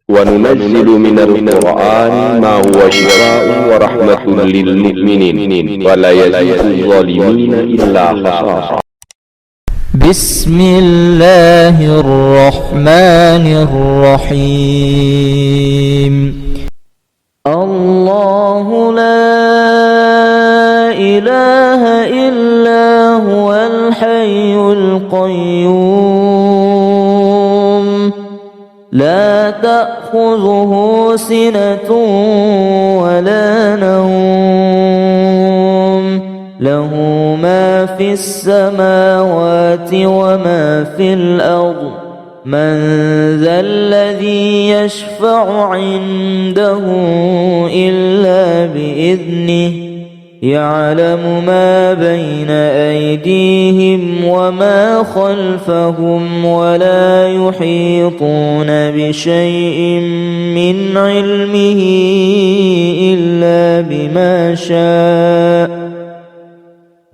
وننزل من القرآن ما هو شفاء ورحمة للمؤمنين ولا يزيد الظالمين إلا خسارا. بسم الله الرحمن الرحيم. الله لا إله إلا هو الحي القيوم لا تأخذه سنة ولا نوم له ما في السماوات وما في الأرض من ذا الذي يشفع عنده إلا بإذنه يعلم ما بين أيديهم وما خلفهم ولا يحيطون بشيء من علمه إلا بما شاء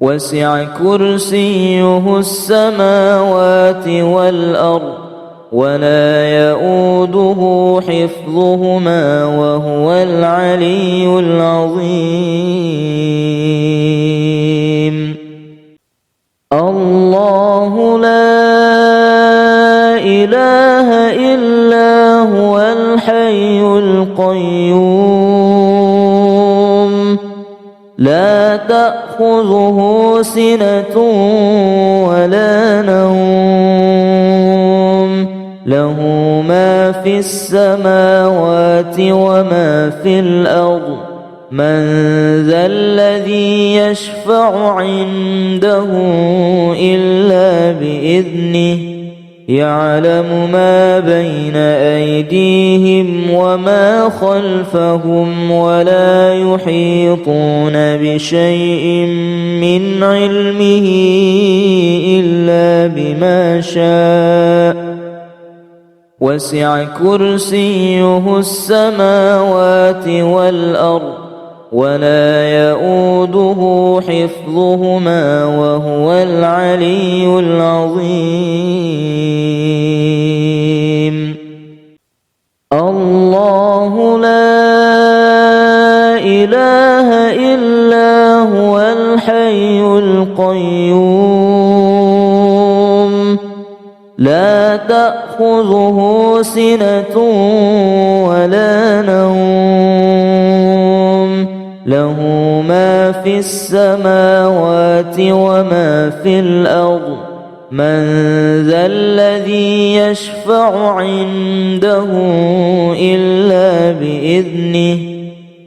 وسع كرسيه السماوات والأرض ولا يؤوده حفظهما وهو العلي العظيم. الله لا إله إلا هو الحي القيوم لا تأخذه سنة ولا نوم له ما في السماوات وما في الأرض من ذا الذي يشفع عنده إلا بإذنه يعلم ما بين أيديهم وما خلفهم ولا يحيطون بشيء من علمه إلا بما شاء وسع كرسيه السماوات والأرض ولا يؤوده حفظهما وهو العلي العظيم. الله لا إله إلا هو الحي القيوم لا تأخذه سنة ولا نوم له ما في السماوات وما في الأرض من ذا الذي يشفع عنده إلا بإذنه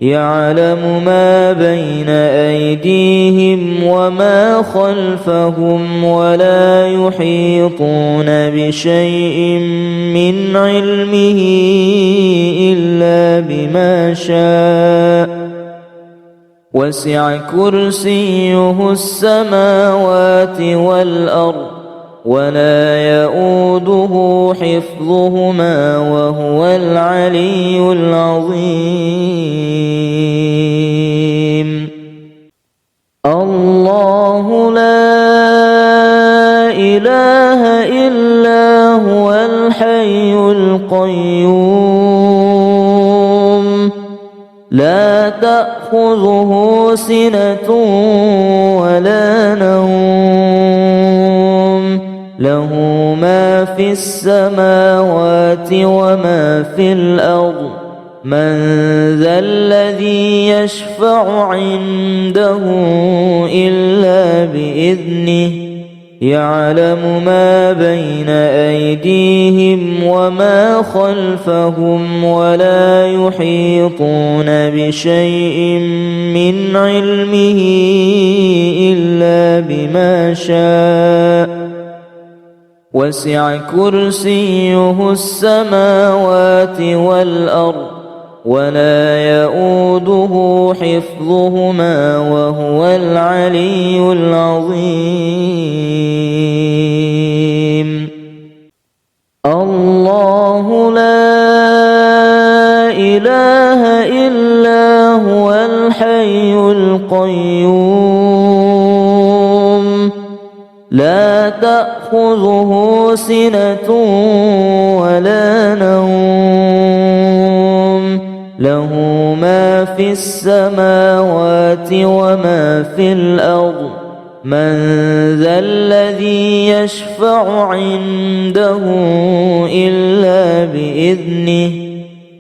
يعلم ما بين أيديهم وما خلفهم ولا يحيطون بشيء من علمه إلا بما شاء وسع كرسيه السماوات والأرض ولا يؤوده حفظهما وهو العلي العظيم. الله لا إله إلا هو الحي القيوم لا تأخذه سنة ولا نوم له ما في السماوات وما في الأرض من ذا الذي يشفع عنده إلا بإذنه يعلم ما بين أيديهم وما خلفهم ولا يحيطون بشيء من علمه إلا بما شاء وسع كرسيه السماوات والأرض ولا يؤوده حفظهما وهو العلي العظيم. الله لا إله إلا هو الحي القيوم لا تأخذه سنة ولا نوم له ما في السماوات وما في الأرض من ذا الذي يشفع عنده إلا بإذنه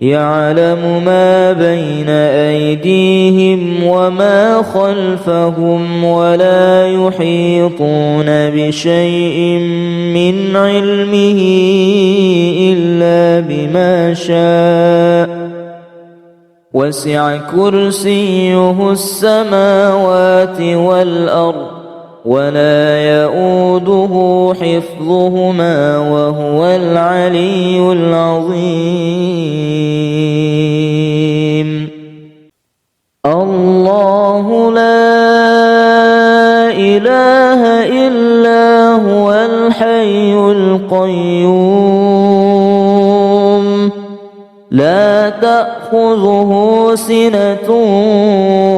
يعلم ما بين أيديهم وما خلفهم ولا يحيطون بشيء من علمه إلا بما شاء وسع كرسيه السماوات والأرض ولا يؤوده حفظهما وهو العلي العظيم الله لا إله إلا هو الحي القيوم لا تأخذه سنة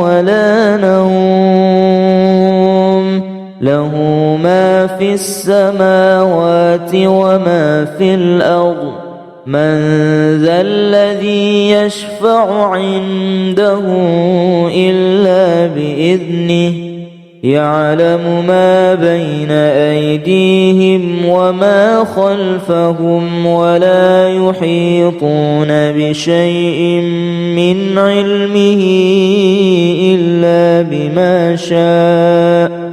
ولا نوم له ما في السماوات وما في الأرض من ذا الذي يشفع عنده إلا بإذنه يعلم ما بين أيديهم وما خلفهم ولا يحيطون بشيء من علمه إلا بما شاء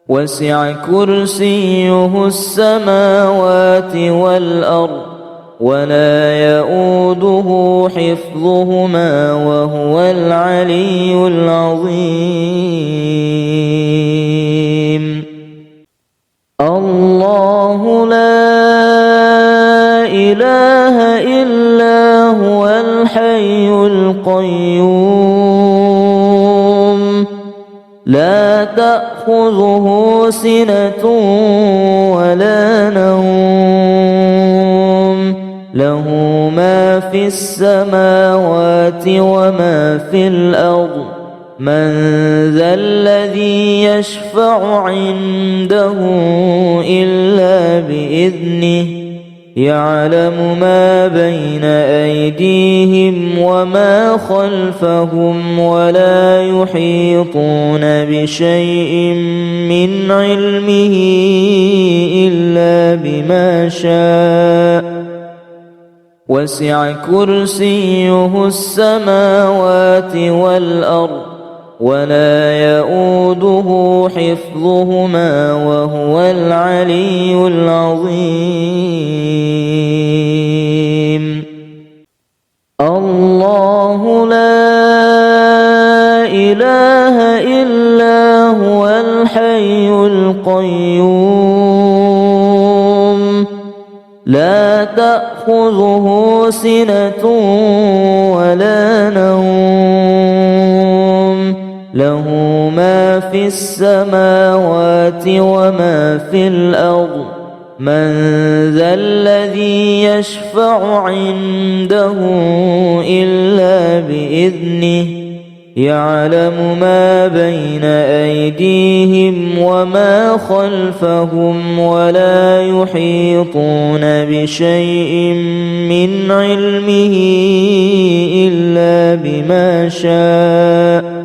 وسع كرسيه السماوات والأرض ولا يؤوده حفظهما وهو العلي العظيم الله لا إله إلا هو الحي القيوم لا تأخذه سنة ولا نوم له ما في السماوات وما في الأرض من ذا الذي يشفع عنده إلا بإذنه يعلم ما بين أيديهم وما خلفهم ولا يحيطون بشيء من علمه إلا بما شاء وسع كرسيه السماوات والأرض ولا يؤوده حفظهما وهو العلي العظيم الله لا إله إلا هو الحي القيوم لا تأخذه سنة ولا نوم له ما في السماوات وما في الأرض من ذا الذي يشفع عنده إلا بإذنه يعلم ما بين أيديهم وما خلفهم ولا يحيطون بشيء من علمه إلا بما شاء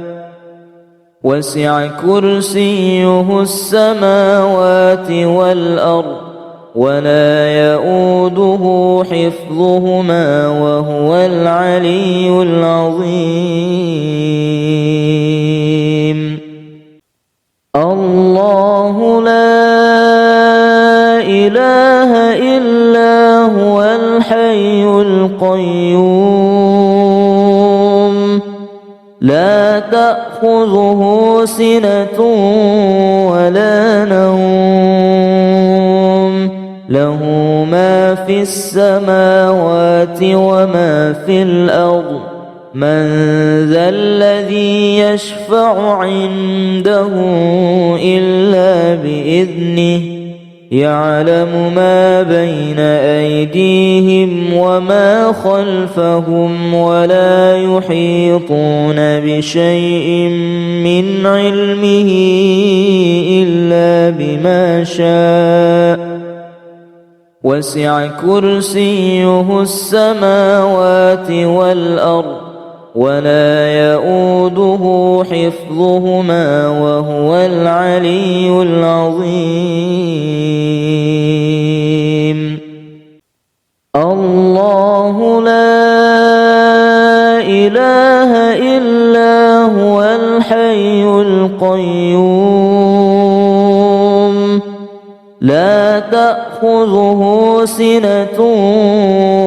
وسع كرسيه السماوات والأرض ولا يؤوده حفظهما وهو العلي العظيم الله لا إله إلا هو الحي القيوم لا تأخذه سنة ولا نوم له ما في السماوات وما في الأرض من ذا الذي يشفع عنده إلا بإذنه يعلم ما بين أيديهم وما خلفهم ولا يحيطون بشيء من علمه إلا بما شاء وسع كرسيه السماوات والأرض ولا يؤوده حفظهما وهو العلي العظيم الله لا إله إلا هو الحي القيوم لا تأخذه سنة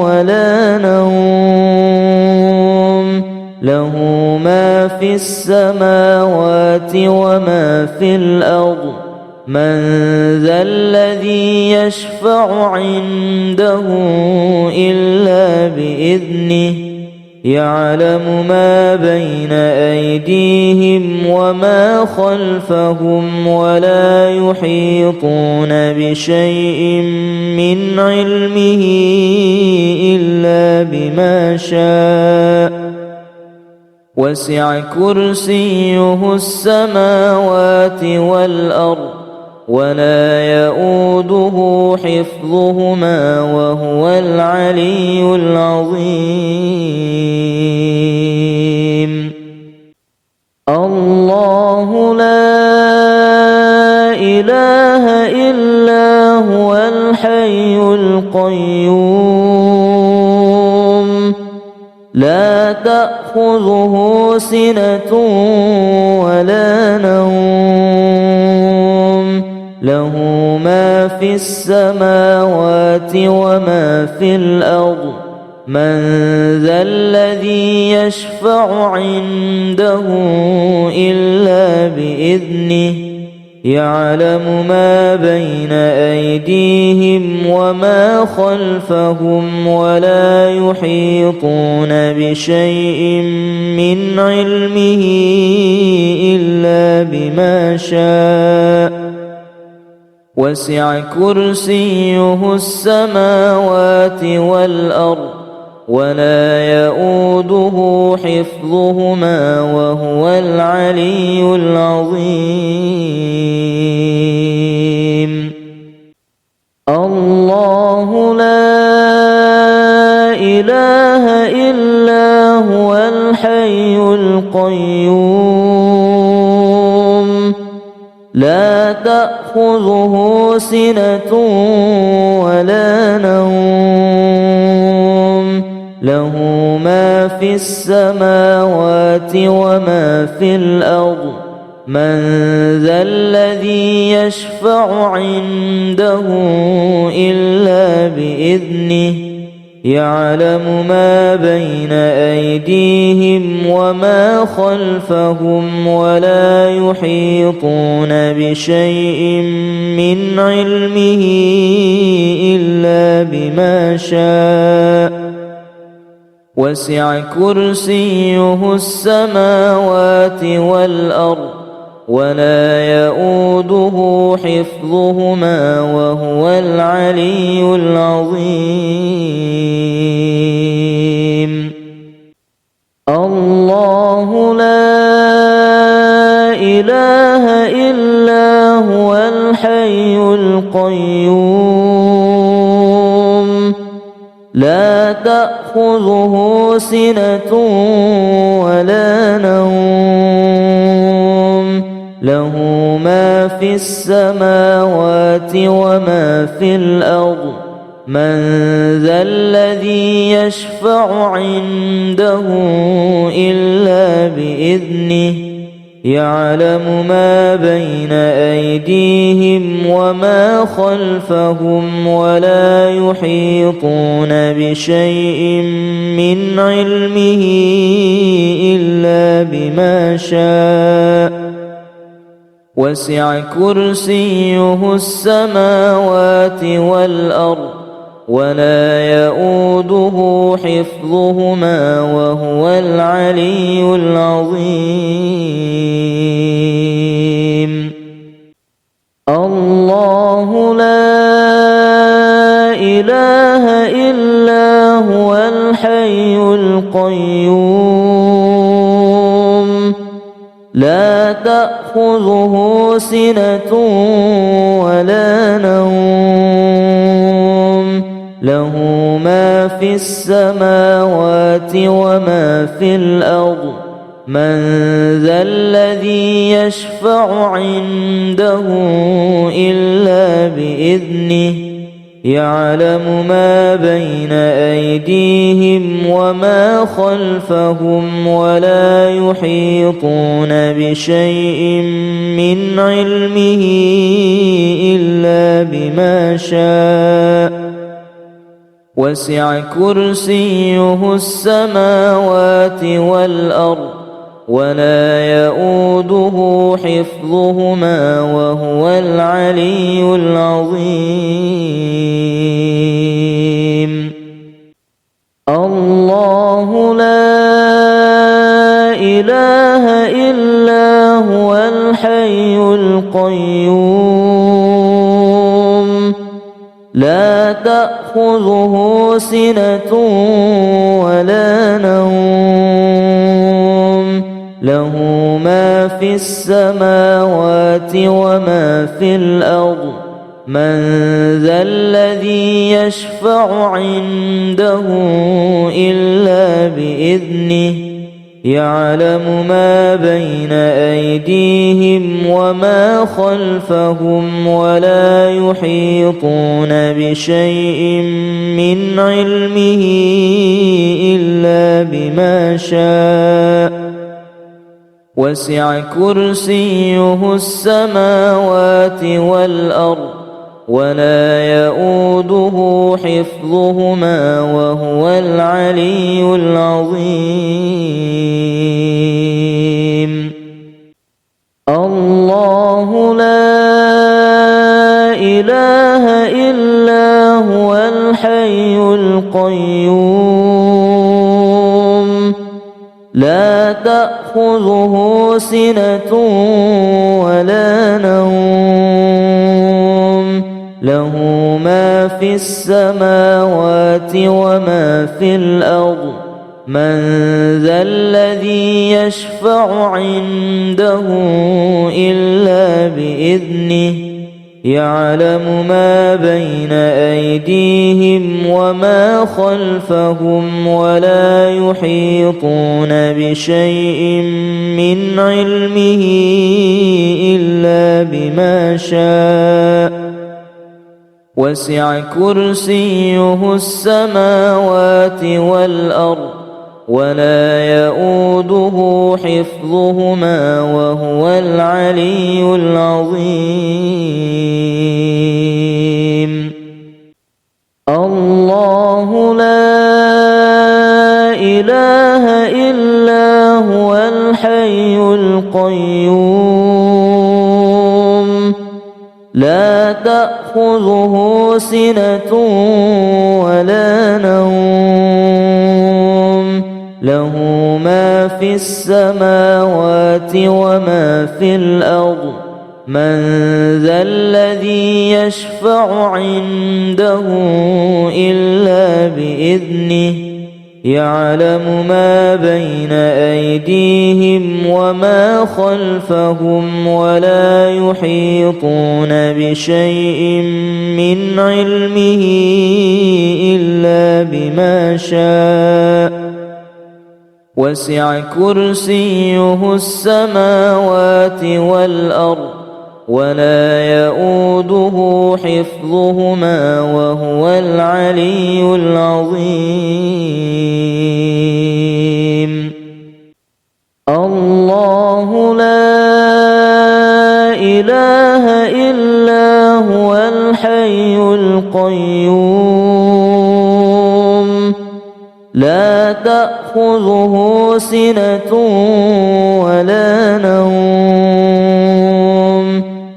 ولا نوم له ما في السماوات وما في الأرض من ذا الذي يشفع عنده إلا بإذنه يعلم ما بين أيديهم وما خلفهم ولا يحيطون بشيء من علمه إلا بما شاء وسع كرسيه السماوات والأرض ولا يؤوده حفظهما وهو العلي العظيم الله لا إله إلا هو الحي القيوم لا تأخذه سنة ولا نوم له ما في السماوات وما في الأرض من ذا الذي يشفع عنده إلا بإذنه يعلم ما بين أيديهم وما خلفهم ولا يحيطون بشيء من علمه إلا بما شاء وسع كرسيه السماوات والأرض ولا يؤوده حفظهما وهو العلي العظيم الله لا إله إلا هو الحي القيوم لا تأخذه سنة ولا نوم له ما في السماوات وما في الأرض من ذا الذي يشفع عنده إلا بإذنه يعلم ما بين أيديهم وما خلفهم ولا يحيطون بشيء من علمه إلا بما شاء وسع كرسيه السماوات والأرض ولا يؤوده حفظهما وهو العلي العظيم الله لا إله إلا هو الحي القيوم لا تأخذه سنة ولا نوم له ما في السماوات وما في الأرض من ذا الذي يشفع عنده إلا بإذنه يعلم ما بين أيديهم وما خلفهم ولا يحيطون بشيء من علمه إلا بما شاء وسع كرسيه السماوات والأرض ولا يؤوده حفظهما وهو العلي العظيم الله لا إله إلا هو الحي القيوم لا تأخذه سنة ولا نوم له ما في السماوات وما في الأرض من ذا الذي يشفع عنده إلا بإذنه يعلم ما بين أيديهم وما خلفهم ولا يحيطون بشيء من علمه إلا بما شاء وسع كرسيه السماوات والأرض ولا يؤوده حفظهما وهو العلي العظيم الله لا إله إلا هو الحي القيوم لا تأخذه سنة ولا نوم له ما في السماوات وما في الأرض من ذا الذي يشفع عنده إلا بإذنه يعلم ما بين أيديهم وما خلفهم ولا يحيطون بشيء من علمه إلا بما شاء وسع كرسيه السماوات والأرض ولا يؤوده حفظهما وهو العلي العظيم الله لا إله إلا هو الحي القيوم لا تأخذه سنة ولا نوم له ما في السماوات وما في الأرض من ذا الذي يشفع عنده إلا بإذنه يعلم ما بين أيديهم وما خلفهم ولا يحيطون بشيء من علمه إلا بما شاء وسع كرسيه السماوات والأرض ولا يؤوده حفظهما وهو العلي العظيم الله لا إله إلا هو الحي القيوم لا تأخذه سنة ولا نوم له ما في السماوات وما في الأرض من ذا الذي يشفع عنده إلا بإذنه يعلم ما بين أيديهم وما خلفهم ولا يحيطون بشيء من علمه إلا بما شاء وسع كرسيه السماوات والأرض ولا يؤوده حفظهما وهو العلي العظيم الله لا إله إلا هو الحي القيوم لا تأخذه سنة ولا نوم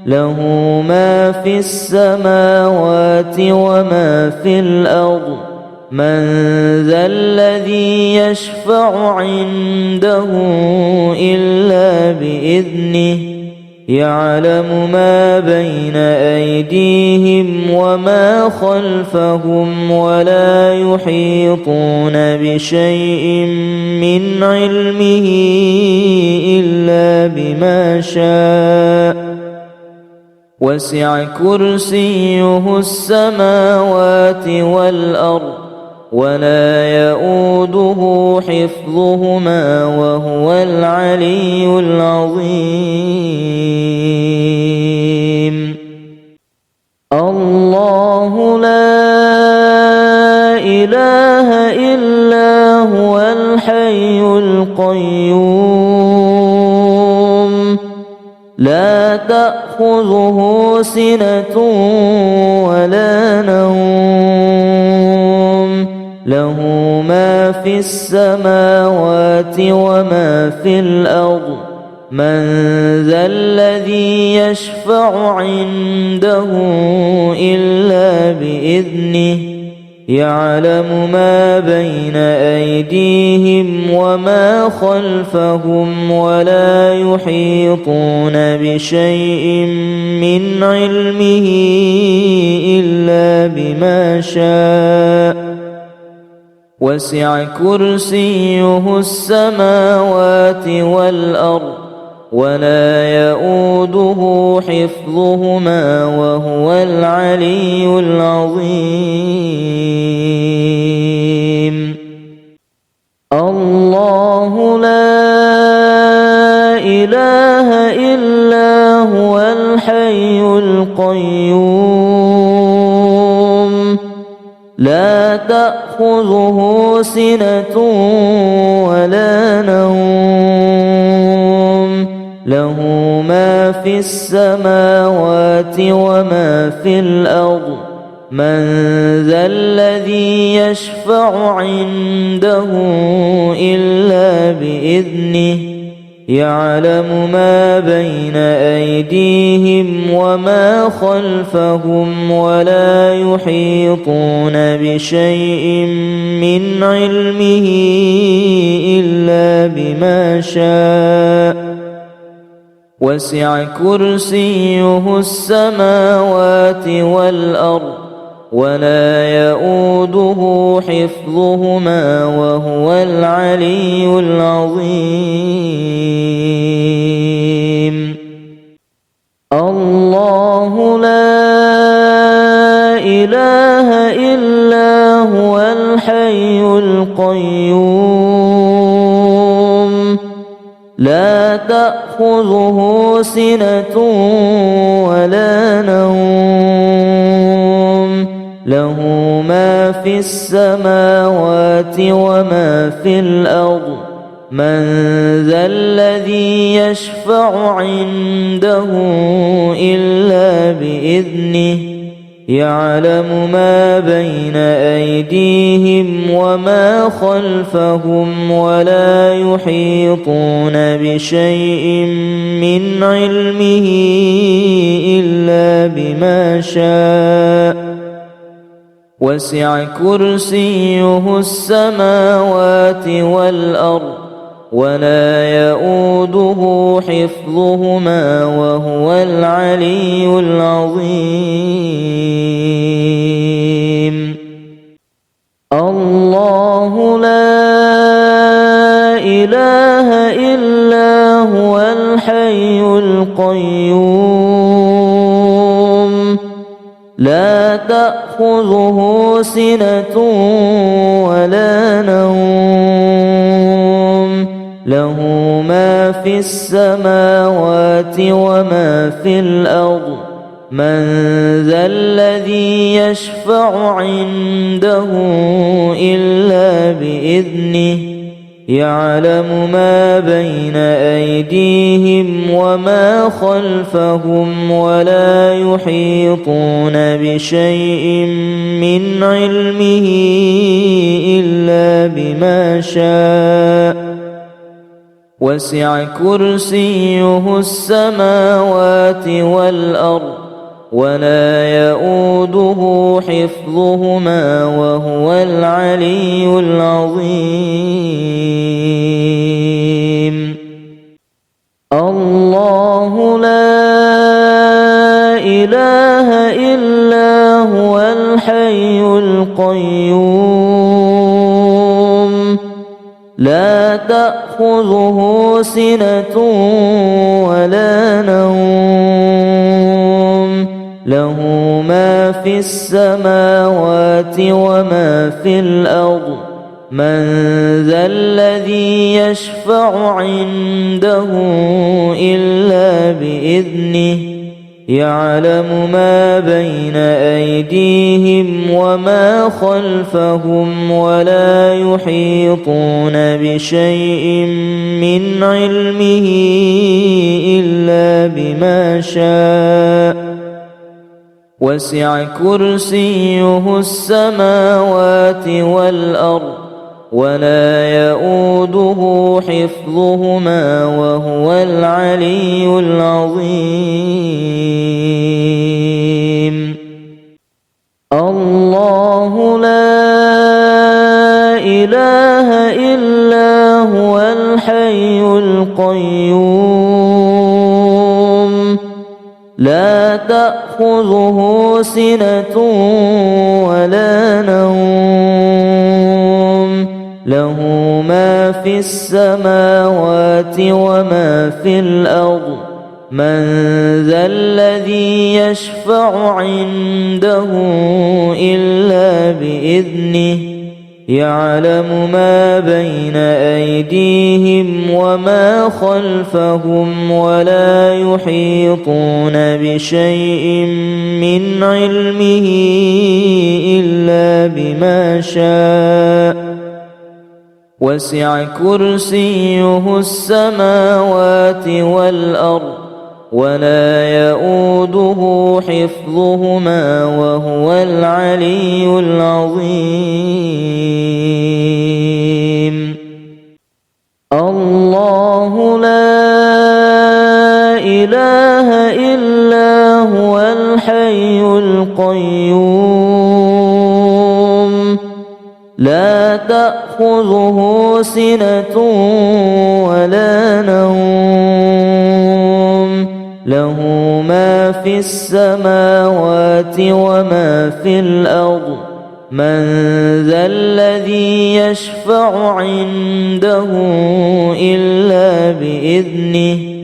له ما في السماوات وما في الأرض من ذا الذي يشفع عنده إلا بإذنه يعلم ما بين أيديهم وما خلفهم ولا يحيطون بشيء من علمه إلا إلا بما شاء وسع كرسيه السماوات والأرض ولا يؤوده حفظهما وهو العلي العظيم الله لا إله إلا هو الحي القيوم لا تأخذه سنة ولا نوم له ما في السماوات وما في الأرض من ذا الذي يشفع عنده إلا بإذنه يعلم ما بين أيديهم وما خلفهم ولا يحيطون بشيء من علمه إلا بما شاء وسع كرسيه السماوات والأرض ولا يؤوده حفظهما وهو العلي العظيم الله لا إله إلا هو الحي القيوم لا تأخذه سنة ولا نوم له ما في السماوات وما في الأرض من ذا الذي يشفع عنده إلا بإذنه يعلم ما بين أيديهم وما خلفهم ولا يحيطون بشيء من علمه إلا بما شاء وسع كرسيه السماوات والأرض ولا يؤوده حفظهما وهو العلي العظيم الله لا إله إلا هو الحي القيوم لا تأخذه سنة ولا نوم له ما في السماوات وما في الأرض من ذا الذي يشفع عنده إلا بإذنه يعلم ما بين أيديهم وما خلفهم ولا يحيطون بشيء من علمه إلا بما شاء وسع كرسيه السماوات والأرض ولا يؤوده حفظهما وهو العلي العظيم الله لا إله إلا هو الحي القيوم لا تأخذه سنة ولا نوم له ما في السماوات وما في الأرض من ذا الذي يشفع عنده إلا بإذنه يعلم ما بين أيديهم وما خلفهم ولا يحيطون بشيء من علمه إلا بما شاء وسع كرسيه السماوات والأرض ولا يؤوده حفظهما وهو العلي العظيم الله لا إله إلا هو الحي القيوم لا تأخذه سنة ولا نوم له ما في السماوات وما في الأرض من ذا الذي يشفع عنده إلا بإذنه يعلم ما بين أيديهم وما خلفهم ولا يحيطون بشيء من علمه إلا بما شاء وسع كرسيه السماوات والأرض ولا يؤوده حفظهما وهو العلي العظيم الله لا إله إلا هو الحي القيوم لا تأخذه سنة ولا نوم له ما في السماوات وما في الأرض من ذا الذي يشفع عنده إلا بإذنه يعلم ما بين أيديهم وما خلفهم ولا يحيطون بشيء من علمه إلا بما شاء وسع كرسيه السماوات والأرض ولا يؤوده حفظهما وهو العلي العظيم الله لا إله إلا هو الحي القيوم لا تأخذه سنة ولا نوم له ما في السماوات وما في الأرض من ذا الذي يشفع عنده إلا بإذنه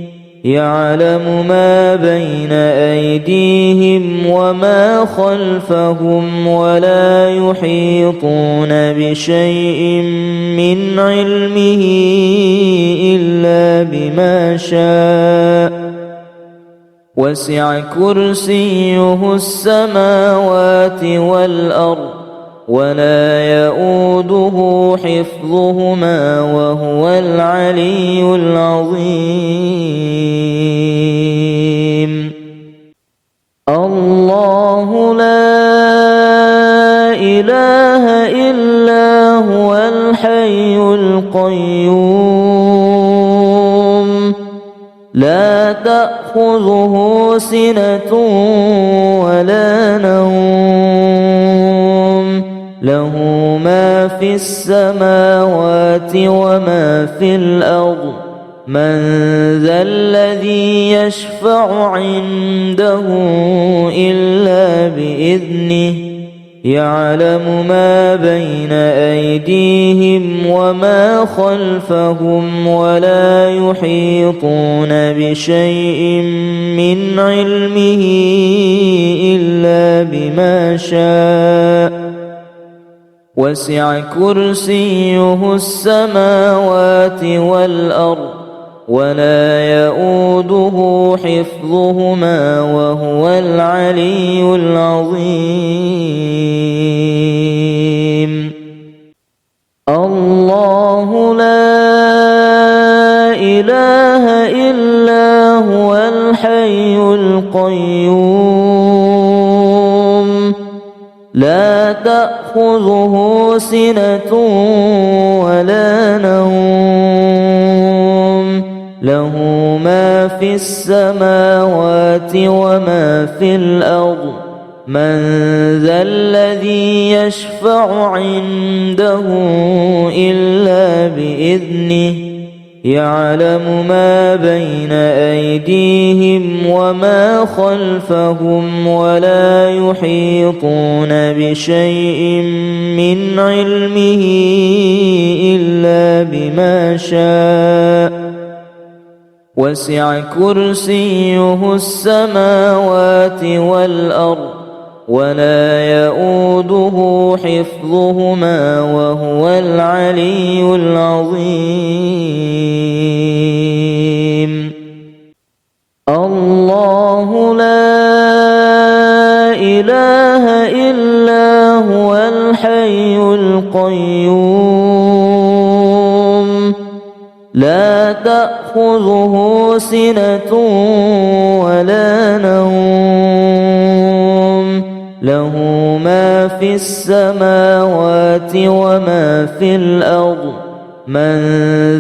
يعلم ما بين أيديهم وما خلفهم ولا يحيطون بشيء من علمه إلا بما شاء وسع كرسيه السماوات والأرض ولا يؤوده حفظهما وهو العلي العظيم الله لا إله إلا هو الحي القيوم لا تأخذه سنة ولا نوم له ما في السماوات وما في الأرض من ذا الذي يشفع عنده إلا بإذنه يعلم ما بين أيديهم وما خلفهم ولا يحيطون بشيء من علمه إلا بما شاء وسع كرسيه السماوات والأرض ولا يؤوده حفظهما وهو العلي العظيم الله لا إله إلا هو الحي القيوم لا تأخذه سنة ولا نوم له ما في السماوات وما في الأرض من ذا الذي يشفع عنده إلا بإذنه يعلم ما بين أيديهم وما خلفهم ولا يحيطون بشيء من علمه إلا بما شاء وسع كرسيه السماوات والأرض ولا يؤوده حفظهما وهو العلي العظيم الله لا إله إلا هو الحي القيوم لا تأخذه سنة ولا نوم له ما في السماوات وما في الأرض من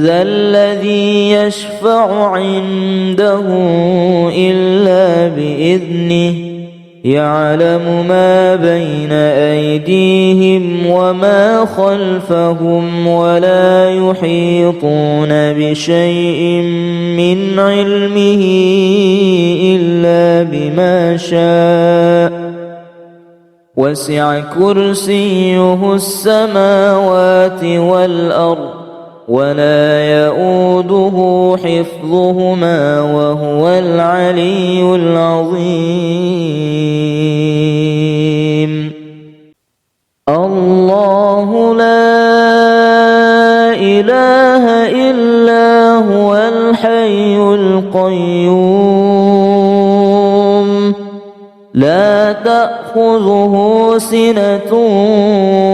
ذا الذي يشفع عنده إلا بإذنه يعلم ما بين أيديهم وما خلفهم ولا يحيطون بشيء من علمه إلا بما شاء وسع كرسيه السماوات والأرض ولا يؤوده حفظهما وهو العلي العظيم الله لا إله إلا هو الحي القيوم لا تأخذه سنة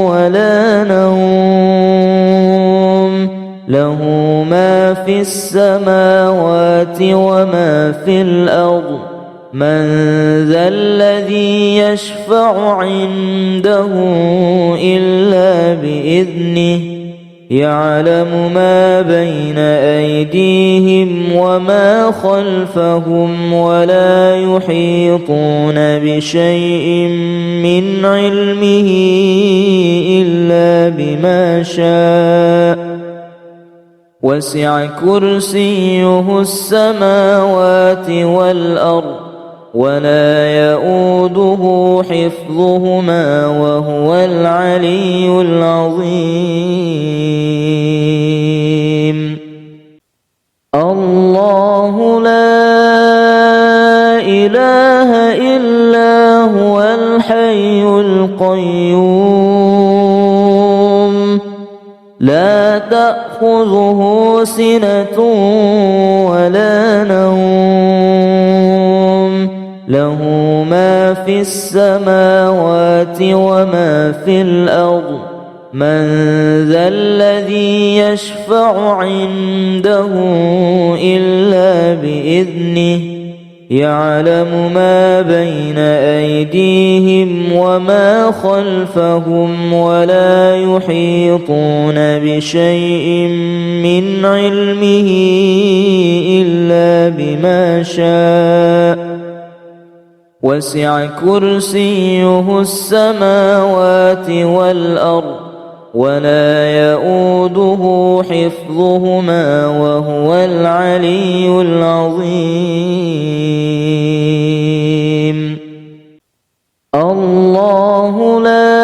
ولا نوم له ما في السماوات وما في الأرض من ذا الذي يشفع عنده إلا بإذنه يعلم ما بين أيديهم وما خلفهم ولا يحيطون بشيء من علمه إلا بما شاء وسع كرسيه السماوات والأرض ولا يؤوده حفظهما وهو العلي العظيم الله لا إله إلا هو الحي القيوم لا تأخذه سنة ولا نوم له ما في السماوات وما في الأرض من ذا الذي يشفع عنده إلا بإذنه يعلم ما بين أيديهم وما خلفهم ولا يحيطون بشيء من علمه إلا بما شاء وسع كرسيه السماوات والأرض ولا يؤوده حفظهما وهو العلي العظيم الله لا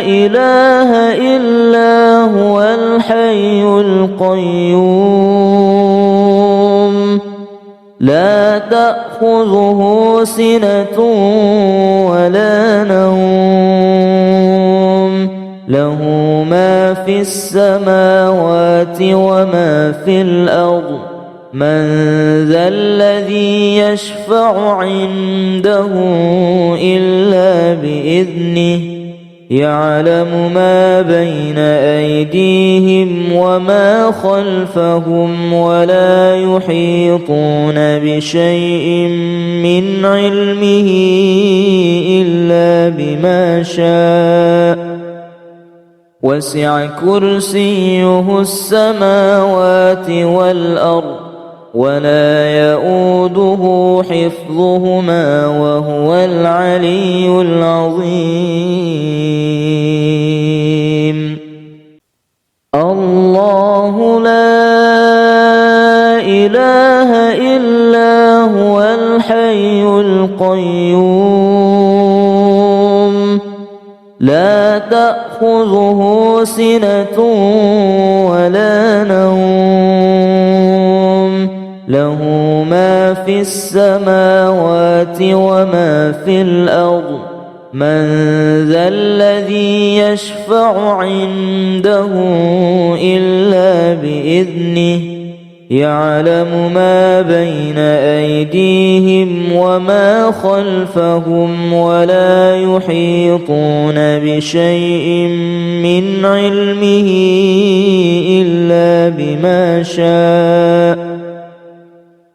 إله إلا هو الحي القيوم لا تأخذه سنة ولا نوم له ما في السماوات وما في الأرض من ذا الذي يشفع عنده إلا بإذنه يعلم ما بين أيديهم وما خلفهم ولا يحيطون بشيء من علمه إلا بما شاء وسع كرسيه السماوات والأرض ولا يؤوده حفظهما وهو العلي العظيم الله لا لا تأخذه سنة ولا نوم له ما في السماوات وما في الأرض من ذا الذي يشفع عنده إلا بإذنه يعلم ما بين أيديهم وما خلفهم ولا يحيطون بشيء من علمه إلا بما شاء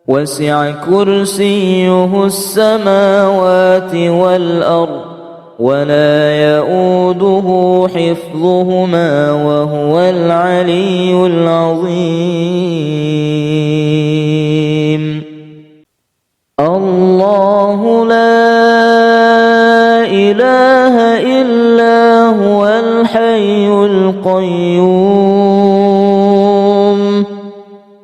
وسع كرسيه السماوات والأرض ولا يؤوده حفظهما وهو العلي العظيم الله لا إله إلا هو الحي القيوم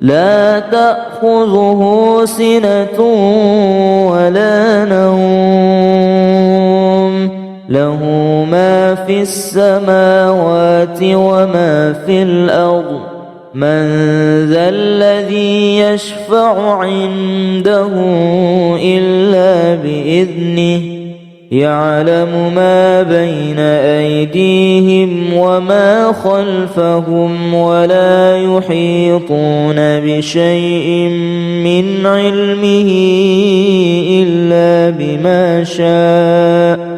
لا تأخذه سنة ولا نوم له ما في السماوات وما في الأرض من ذا الذي يشفع عنده إلا بإذنه يعلم ما بين أيديهم وما خلفهم ولا يحيطون بشيء من علمه إلا بما شاء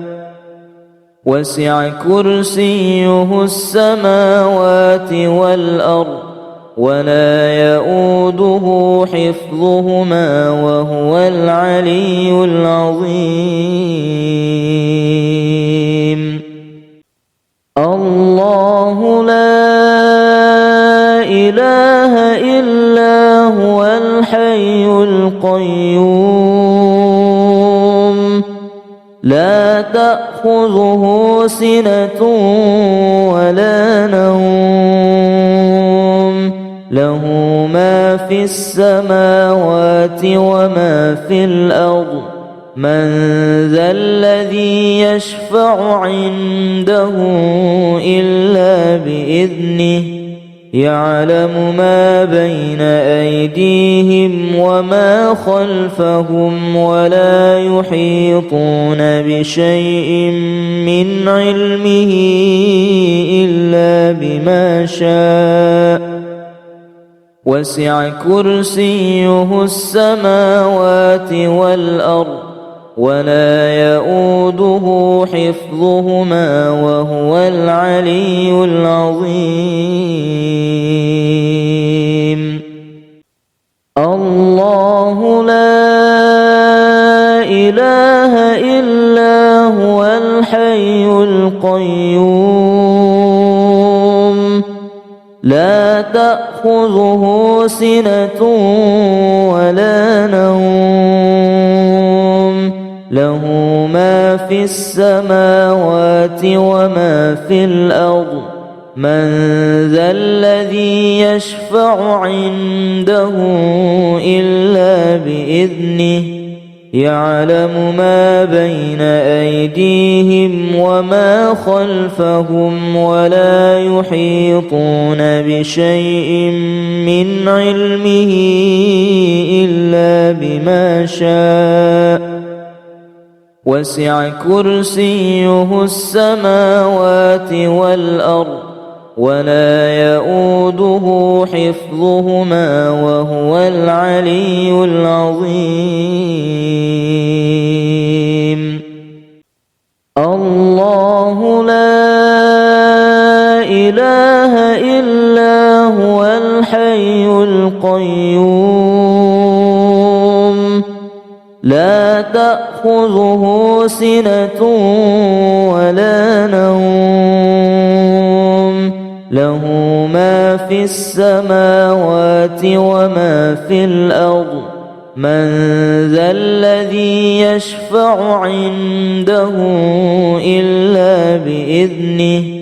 وسع كرسيه السماوات والأرض ولا يؤوده حفظهما وهو العلي العظيم الله لا إله إلا هو الحي القيوم لا تأخذه سنة ولا نوم له ما في السماوات وما في الأرض من ذا الذي يشفع عنده إلا بإذنه يعلم ما بين أيديهم وما خلفهم ولا يحيطون بشيء من علمه إلا بما شاء وسع كرسيه السماوات والأرض ولا يؤوده حفظهما وهو العلي العظيم الله لا إله إلا هو الحي القيوم لا تأخذه سنة ولا نوم له ما في السماوات وما في الأرض من ذا الذي يشفع عنده إلا بإذنه يعلم ما بين أيديهم وما خلفهم ولا يحيطون بشيء من علمه إلا بما شاء وسع كرسيه السماوات والأرض ولا يؤوده حفظهما وهو العلي العظيم الله لا إله إلا هو الحي القيوم لا تأخذه سنة ولا نوم له ما في السماوات وما في الأرض من ذا الذي يشفع عنده إلا بإذنه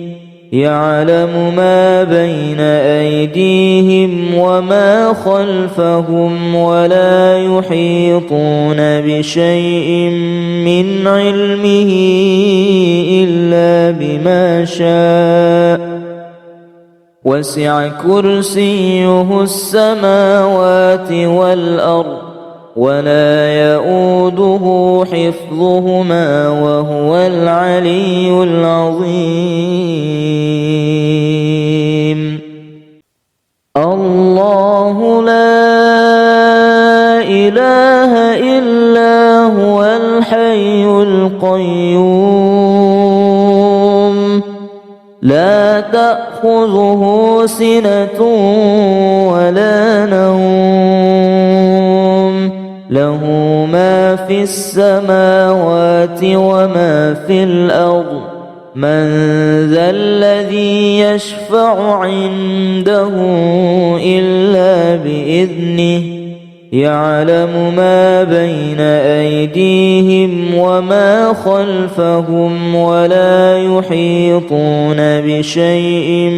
يعلم ما بين أيديهم وما خلفهم ولا يحيطون بشيء من علمه إلا بما شاء وسع كرسيه السماوات والأرض ولا يؤوده حفظهما وهو العلي العظيم الله لا إله إلا هو الحي القيوم لا تأخذه سنة ولا نوم له ما في السماوات وما في الأرض من ذا الذي يشفع عنده إلا بإذنه يعلم ما بين أيديهم وما خلفهم ولا يحيطون بشيء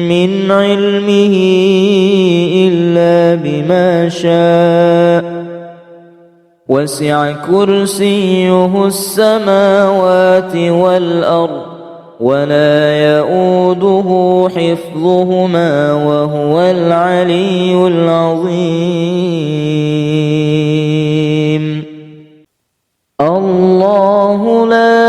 من علمه إلا بما شاء وسع كرسيه السماوات والأرض ولا يؤوده حفظهما وهو العلي العظيم الله لا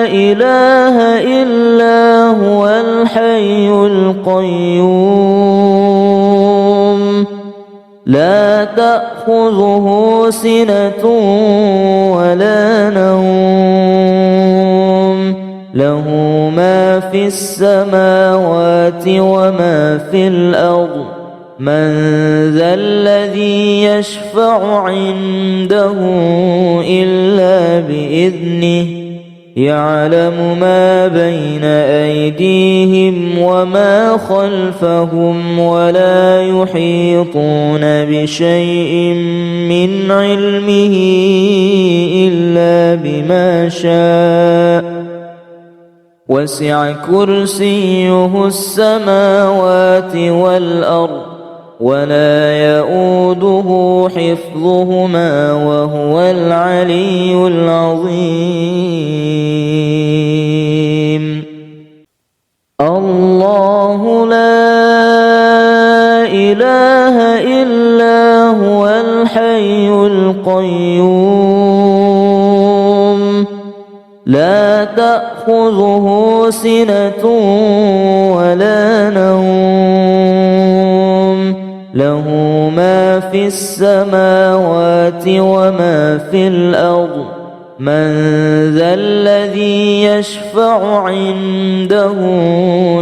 إله إلا هو الحي القيوم لا تأخذه سنة ولا نوم له ما في السماوات وما في الأرض من ذا الذي يشفع عنده إلا بإذنه يعلم ما بين أيديهم وما خلفهم ولا يحيطون بشيء من علمه إلا بما شاء وسع كرسيه السماوات والأرض ولا يؤوده حفظهما وهو العلي العظيم الله لا إله إلا هو الحي القيوم لا تأخذه سنة ولا نوم له ما في السماوات وما في الأرض من ذا الذي يشفع عنده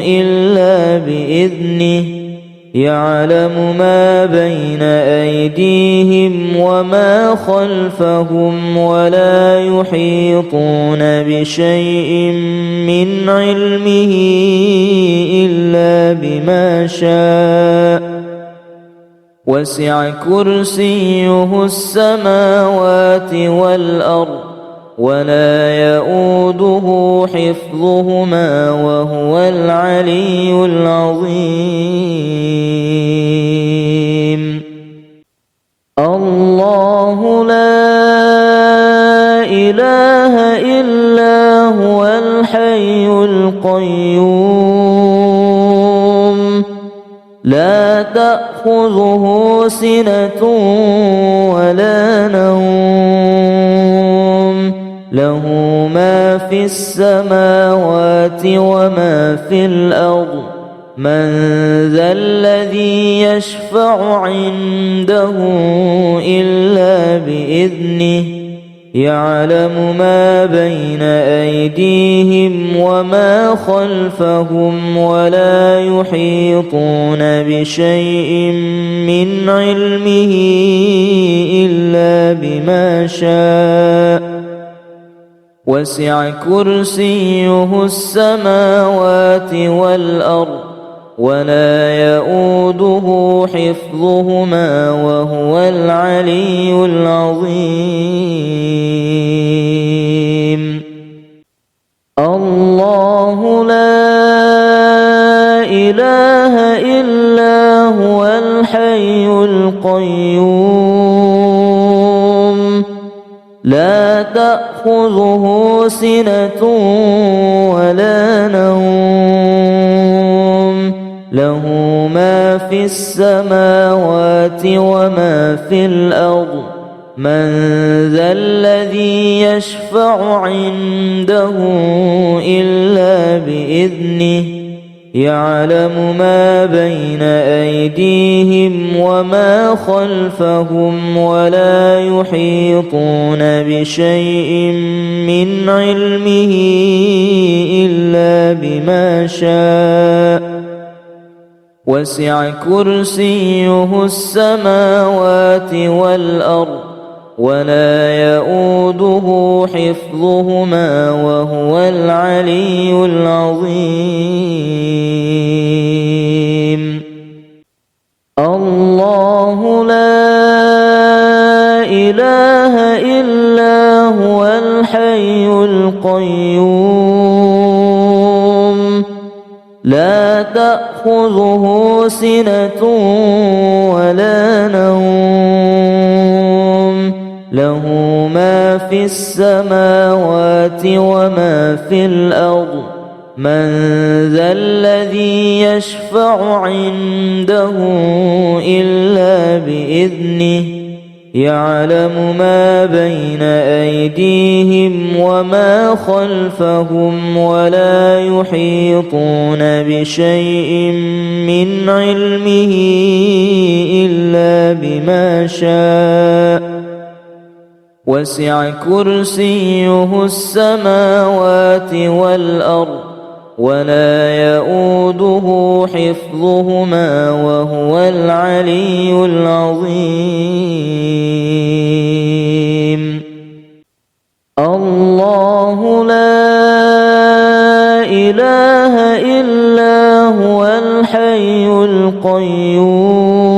إلا بإذنه يعلم ما بين أيديهم وما خلفهم ولا يحيطون بشيء من علمه إلا بما شاء وسع كرسيه السماوات والأرض ولا يؤوده حفظهما وهو العلي العظيم الله لا إله إلا هو الحي القيوم لا تأخذه سنة ولا نوم له ما في السماوات وما في الأرض من ذا الذي يشفع عنده إلا بإذنه يعلم ما بين أيديهم وما خلفهم ولا يحيطون بشيء من علمه إلا بما شاء وسع كرسيه السماوات والأرض ولا يؤوده حفظهما وهو العلي العظيم الله لا إله إلا هو الحي القيوم لا تأخذه سنة ولا نوم له ما في السماوات وما في الأرض من ذا الذي يشفع عنده إلا بإذنه يعلم ما بين أيديهم وما خلفهم ولا يحيطون بشيء من علمه إلا بما شاء وسع كرسيه السماوات والأرض ولا يؤوده حفظهما وهو العلي العظيم الله لا إله إلا هو الحي القيوم لا تأخذه سنة ولا نوم له ما في السماوات وما في الأرض من ذا الذي يشفع عنده إلا بإذنه يعلم ما بين أيديهم وما خلفهم ولا يحيطون بشيء من علمه إلا بما شاء وسع كرسيه السماوات والأرض ولا يؤوده حفظهما وهو العلي العظيم الله لا إله إلا هو الحي القيوم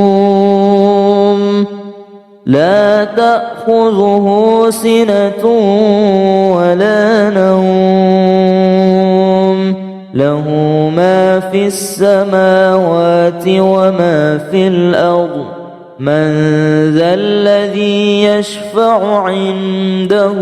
لا تأخذه سنة ولا نوم له ما في السماوات وما في الأرض من ذا الذي يشفع عنده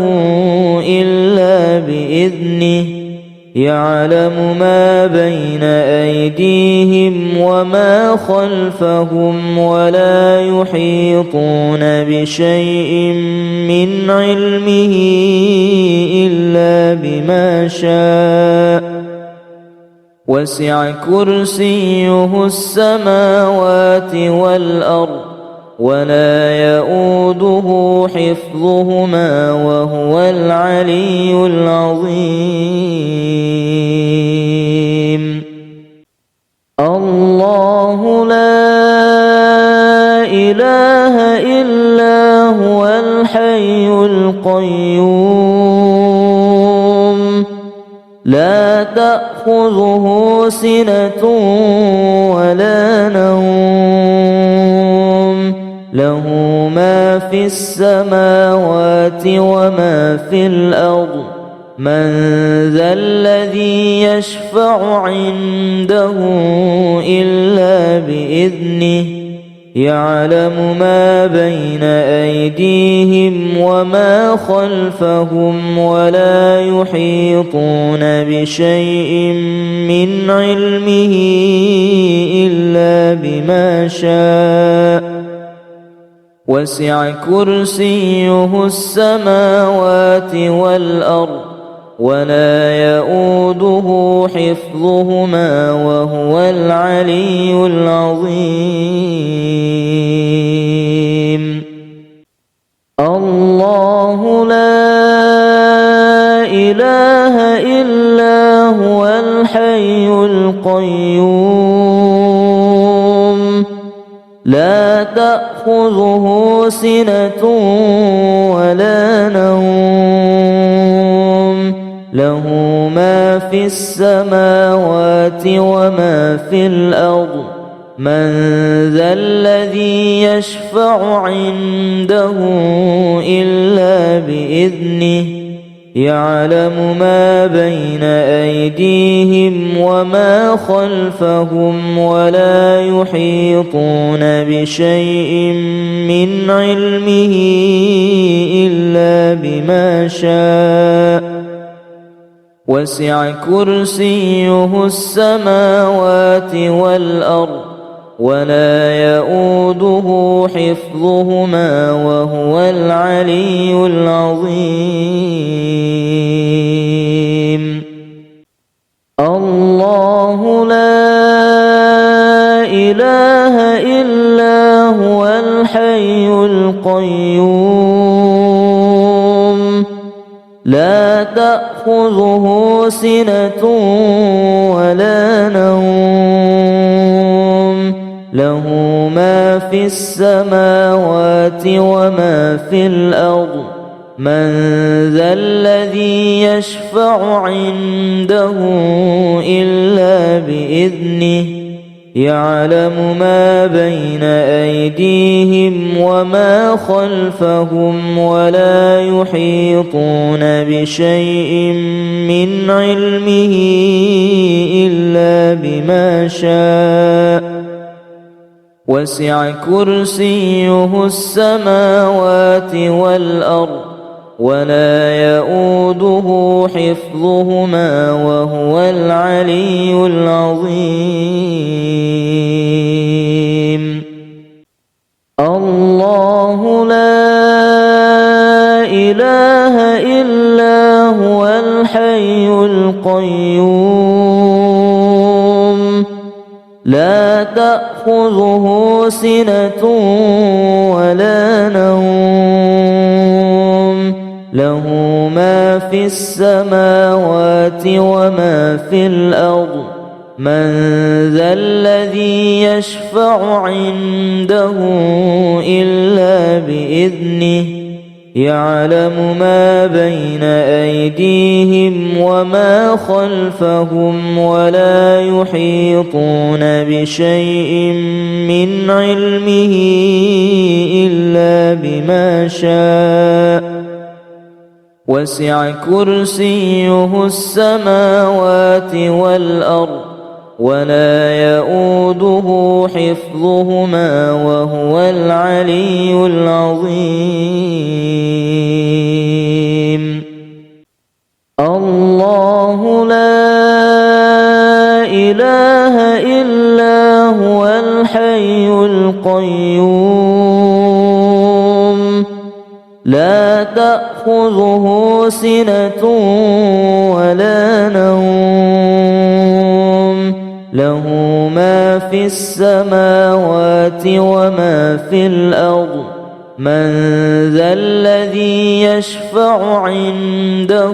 إلا بإذنه يعلم ما بين أيديهم وما خلفهم ولا يحيطون بشيء من علمه إلا بما شاء وسع كرسيه السماوات والأرض ولا يؤوده حفظهما وهو العلي العظيم الله لا إله إلا هو الحي القيوم لا تأخذه سنة ولا نوم له ما في السماوات وما في الأرض من ذا الذي يشفع عنده إلا بإذنه يعلم ما بين أيديهم وما خلفهم ولا يحيطون بشيء من علمه إلا بما شاء وسع كرسيه السماوات والأرض ولا يؤوده حفظهما وهو العلي العظيم الله لا إله إلا هو الحي القيوم لا تأخذه سنة ولا نوم له ما في السماوات وما في الأرض من ذا الذي يشفع عنده إلا بإذنه يعلم ما بين أيديهم وما خلفهم ولا يحيطون بشيء من علمه إلا بما شاء وسع كرسيه السماوات والأرض ولا يؤوده حفظهما وهو العلي العظيم الله لا إله إلا هو الحي القيوم لا تأخذه سنة ولا نوم له ما في السماوات وما في الأرض من ذا الذي يشفع عنده إلا بإذنه يعلم ما بين أيديهم وما خلفهم ولا يحيطون بشيء من علمه إلا إلا بما شاء وسع كرسيه السماوات والأرض ولا يؤوده حفظهما وهو العلي العظيم الله لا إله إلا هو الحي القيوم لا تأخذه سنة ولا نوم له ما في السماوات وما في الأرض من ذا الذي يشفع عنده إلا بإذنه يعلم ما بين أيديهم وما خلفهم ولا يحيطون بشيء من علمه إلا بما شاء وسع كرسيه السماوات والأرض ولا يؤوده حفظهما وهو العلي العظيم الله لا إله إلا هو الحي القيوم لا تأخذه سنة ولا نوم له ما في السماوات وما في الأرض من ذا الذي يشفع عنده إلا بإذنه يعلم ما بين أيديهم وما خلفهم ولا يحيطون بشيء من علمه إلا بما شاء وسع كرسيه السماوات والأرض ولا يؤوده حفظهما وهو العلي العظيم الله لا إله إلا هو الحي القيوم لا تأخذه سنة ولا نوم له ما في السماوات وما في الأرض من ذا الذي يشفع عنده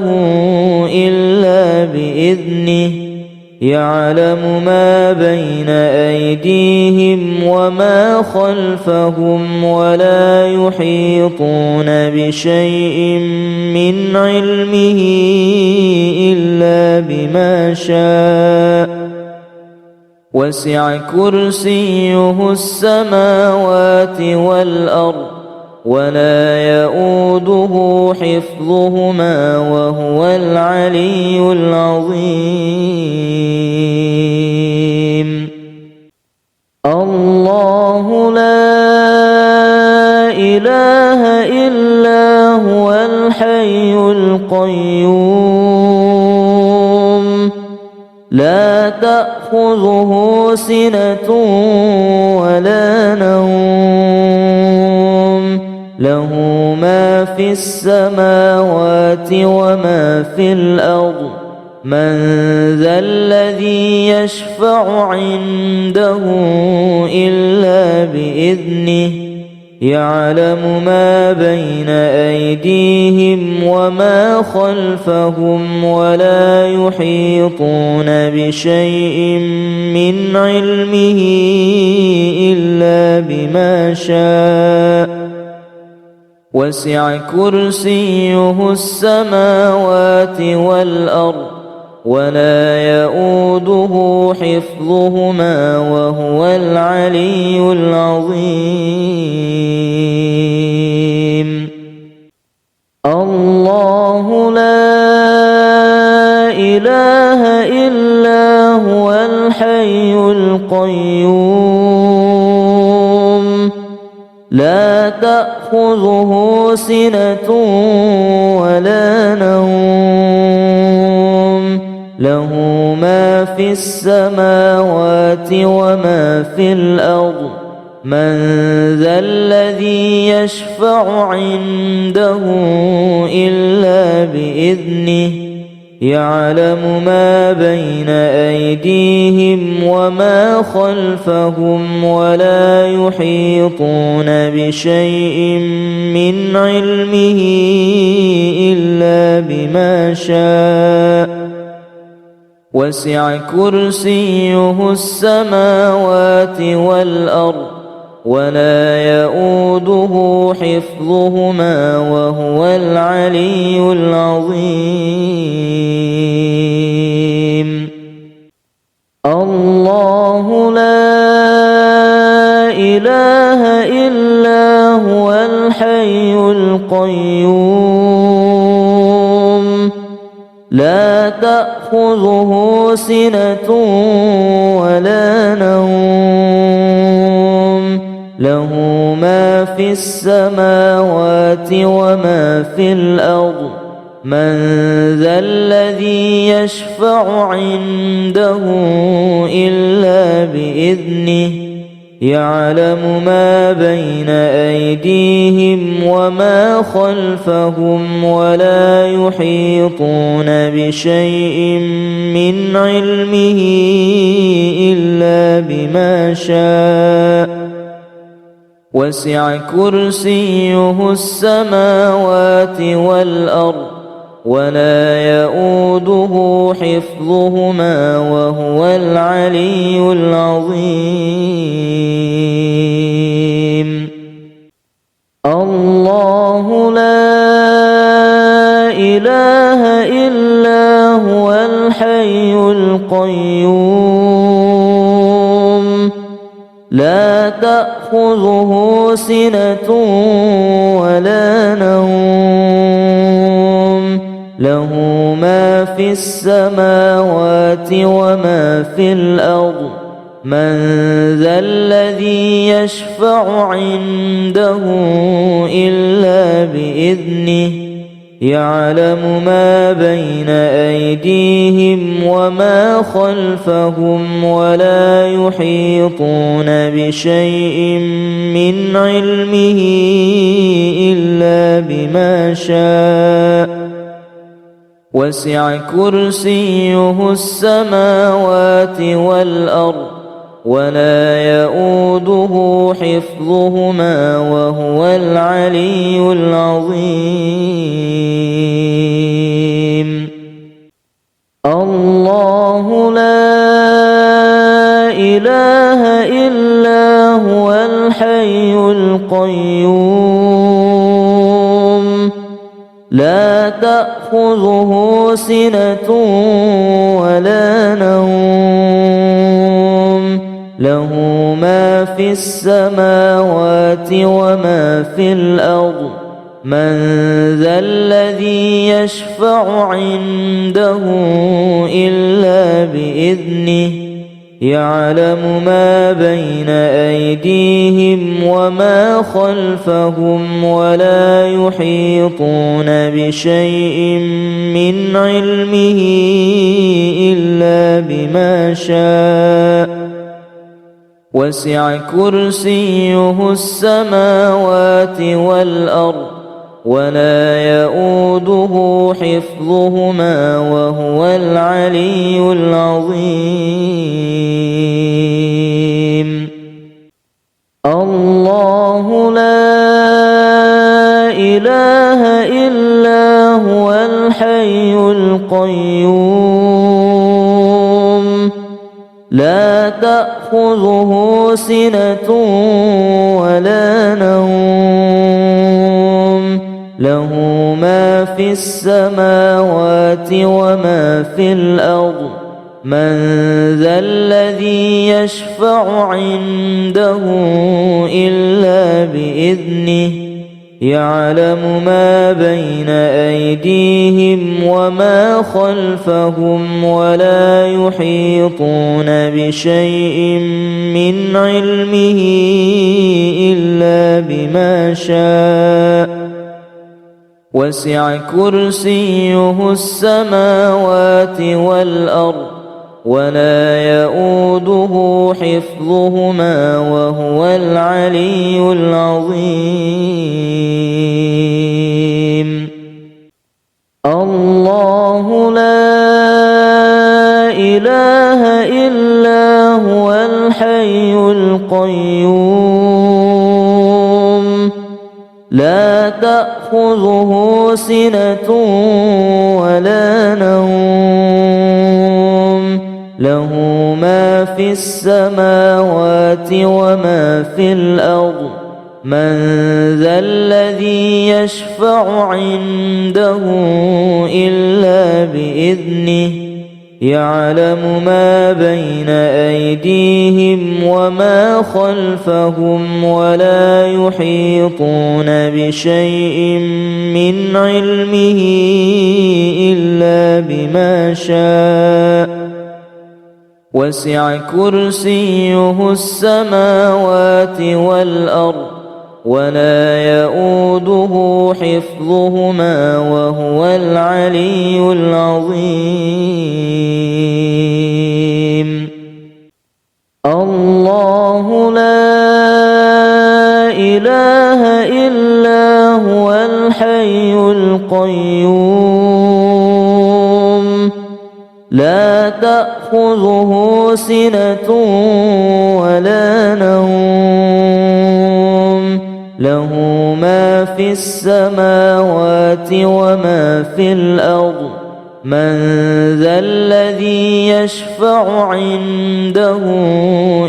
إلا بإذنه يعلم ما بين أيديهم وما خلفهم ولا يحيطون بشيء من علمه إلا بما شاء وسع كرسيه السماوات والأرض ولا يؤوده حفظهما وهو العلي العظيم الله لا إله إلا هو الحي القيوم لا تأخذه سنة ولا نوم له ما في السماوات وما في الأرض من ذا الذي يشفع عنده إلا بإذنه يعلم ما بين أيديهم وما خلفهم ولا يحيطون بشيء من علمه إلا بما شاء وسع كرسيه السماوات والأرض ولا يؤوده حفظهما وهو العلي العظيم الله لا إله إلا هو الحي القيوم لا تأخذه سنة ولا نوم له ما في السماوات وما في الأرض من ذا الذي يشفع عنده إلا بإذنه يعلم ما بين أيديهم وما خلفهم ولا يحيطون بشيء من علمه إلا بما شاء وسع كرسيه السماوات والأرض ولا يؤوده حفظهما وهو العلي العظيم الله لا إله إلا هو الحي القيوم لا تأخذه سنة ولا نوم له ما في السماوات وما في الأرض من ذا الذي يشفع عنده إلا بإذنه يعلم ما بين أيديهم وما خلفهم ولا يحيطون بشيء من علمه إلا بما شاء وسع كرسيه السماوات والأرض ولا يؤوده حفظهما وهو العلي العظيم الله لا إله إلا هو الحي القيوم لا تأخذه سنة ولا نوم له ما في السماوات وما في الأرض من ذا الذي يشفع عنده إلا بإذنه يعلم ما بين أيديهم وما خلفهم ولا يحيطون بشيء من علمه إلا بما شاء وسع كرسيه السماوات والأرض ولا يؤوده حفظهما وهو العلي العظيم الله لا إله إلا هو الحي القيوم لا تأخذه سنة ولا نوم له ما في السماوات وما في الأرض من ذا الذي يشفع عنده إلا بإذنه يعلم ما بين أيديهم وما خلفهم ولا يحيطون بشيء من علمه إلا بما شاء وسع كرسيه السماوات والأرض ولا يؤوده حفظهما وهو العلي العظيم الله لا إله إلا هو الحي القيوم لا تأخذه سنة ولا نوم له ما في السماوات وما في الأرض من ذا الذي يشفع عنده إلا بإذنه يعلم ما بين أيديهم وما خلفهم ولا يحيطون بشيء من علمه إلا إلا بما شاء وسع كرسيه السماوات والأرض ولا يؤوده حفظهما وهو العلي العظيم الله لا إله إلا هو الحي القيوم لا تأخذه سنة ولا نوم له ما في السماوات وما في الأرض من ذا الذي يشفع عنده إلا بإذنه يعلم ما بين أيديهم وما خلفهم ولا يحيطون بشيء من علمه إلا بما شاء وسع كرسيه السماوات والأرض ولا يؤوده حفظهما وهو العلي العظيم الله لا إله إلا هو الحي القيوم لا تأخذه سنة ولا نوم له ما في السماوات وما في الأرض من ذا الذي يشفع عنده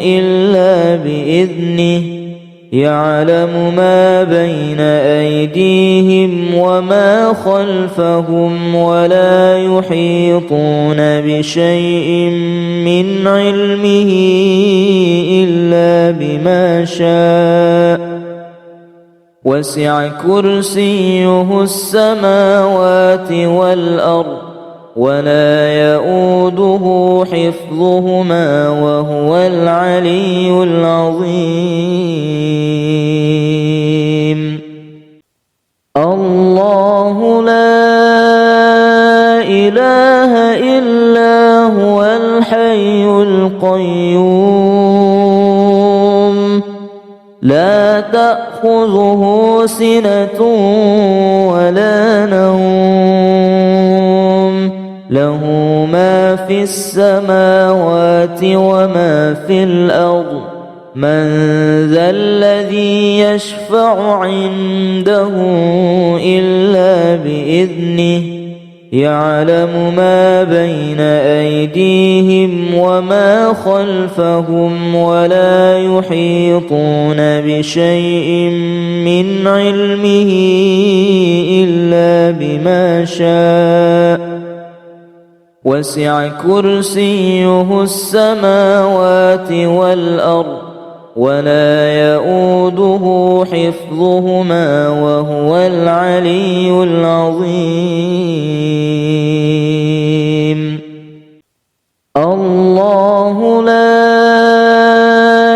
إلا بإذنه يعلم ما بين أيديهم وما خلفهم ولا يحيطون بشيء من علمه إلا بما شاء وسع كرسيه السماوات والأرض ولا يؤوده حفظهما وهو العلي العظيم الله لا إله إلا هو الحي القيوم لا تأخذه سنة ولا نوم له ما في السماوات وما في الأرض من ذا الذي يشفع عنده إلا بإذنه يعلم ما بين أيديهم وما خلفهم ولا يحيطون بشيء من علمه إلا بما شاء وسع كرسيه السماوات والأرض ولا يؤوده حفظهما وهو العلي العظيم الله لا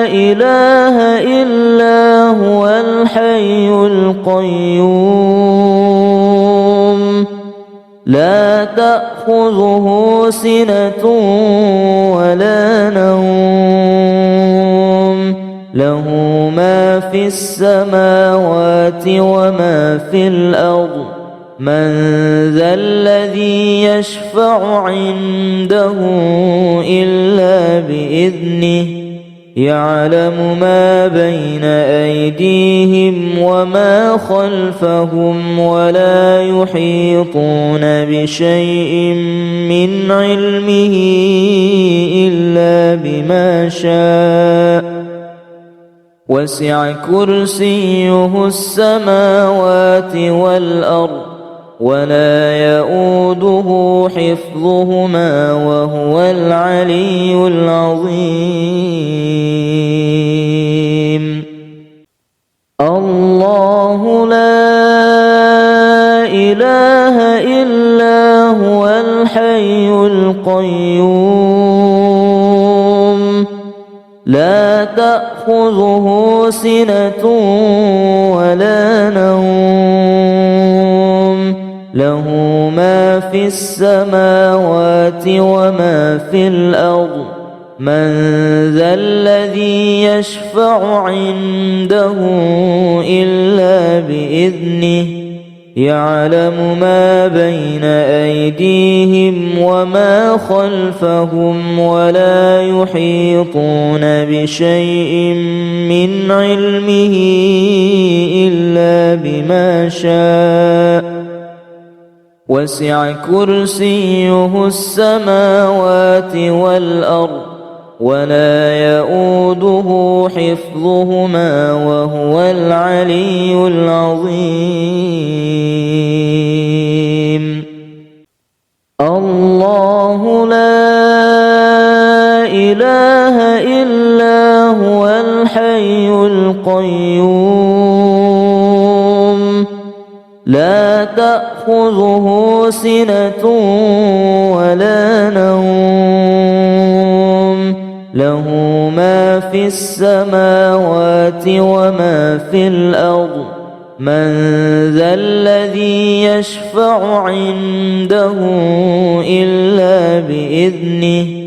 إله إلا هو الحي القيوم لا تأخذه سنة ولا نوم له ما في السماوات وما في الأرض من ذا الذي يشفع عنده إلا بإذنه يعلم ما بين أيديهم وما خلفهم ولا يحيطون بشيء من علمه إلا بما شاء وسع كرسيه السماوات والأرض ولا يؤوده حفظهما وهو العلي العظيم الله لا إله إلا هو الحي القيوم لا تأخذه سنة ولا نوم له ما في السماوات وما في الأرض من ذا الذي يشفع عنده إلا بإذنه يعلم ما بين أيديهم وما خلفهم ولا يحيطون بشيء من علمه إلا بما شاء وسع كرسيه السماوات والأرض ولا يؤوده حفظهما وهو العلي العظيم الله لا إله إلا هو الحي القيوم لا تأخذه سنة ولا نوم له ما في السماوات وما في الأرض من ذا الذي يشفع عنده إلا بإذنه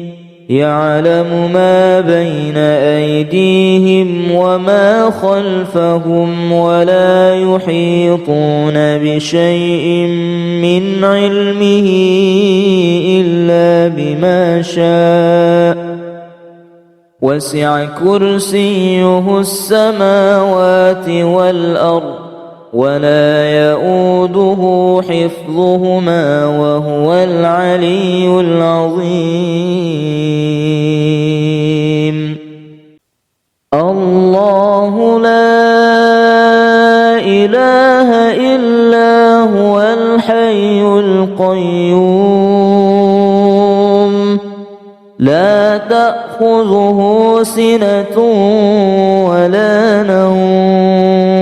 يعلم ما بين أيديهم وما خلفهم ولا يحيطون بشيء من علمه إلا بما شاء وسع كرسيه السماوات والأرض ولا يؤوده حفظهما وهو العلي العظيم الله لا إله إلا هو الحي القيوم لا تأخذه سنة ولا نوم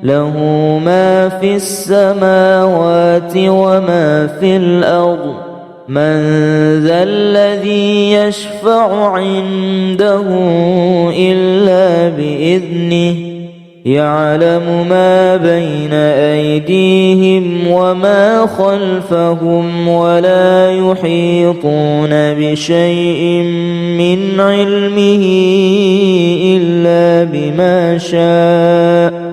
له ما في السماوات وما في الأرض من ذا الذي يشفع عنده إلا بإذنه يعلم ما بين أيديهم وما خلفهم ولا يحيطون بشيء من علمه إلا بما شاء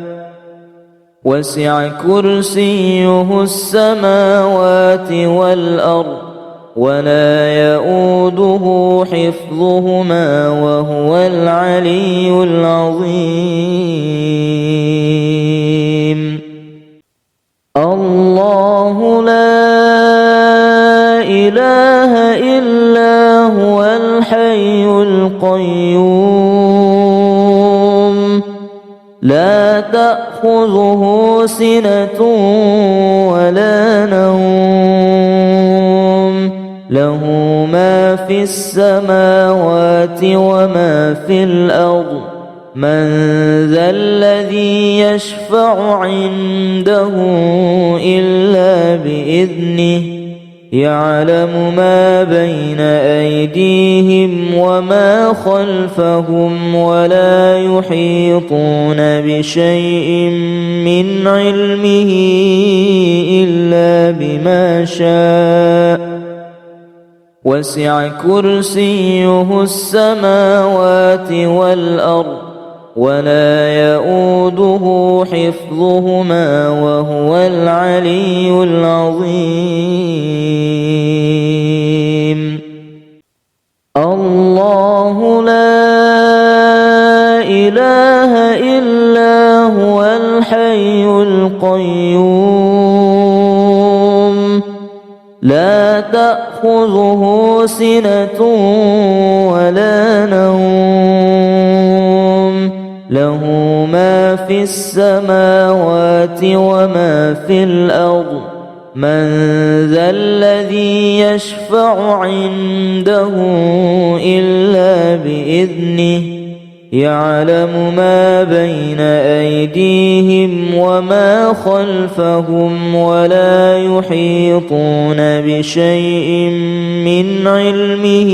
وسع كرسيه السماوات والأرض ولا يؤوده حفظهما وهو العلي العظيم الله لا إله إلا هو الحي القيوم لا تأخذه سنة ولا نوم له ما في السماوات وما في الأرض من ذا الذي يشفع عنده إلا بإذنه يعلم ما بين أيديهم وما خلفهم ولا يحيطون بشيء من علمه إلا بما شاء وسع كرسيه السماوات والأرض ولا يؤوده حفظهما وهو العلي العظيم الله لا إله إلا هو الحي القيوم لا تأخذه سنة ولا نوم له ما في السماوات وما في الأرض من ذا الذي يشفع عنده إلا بإذنه يعلم ما بين أيديهم وما خلفهم ولا يحيطون بشيء من علمه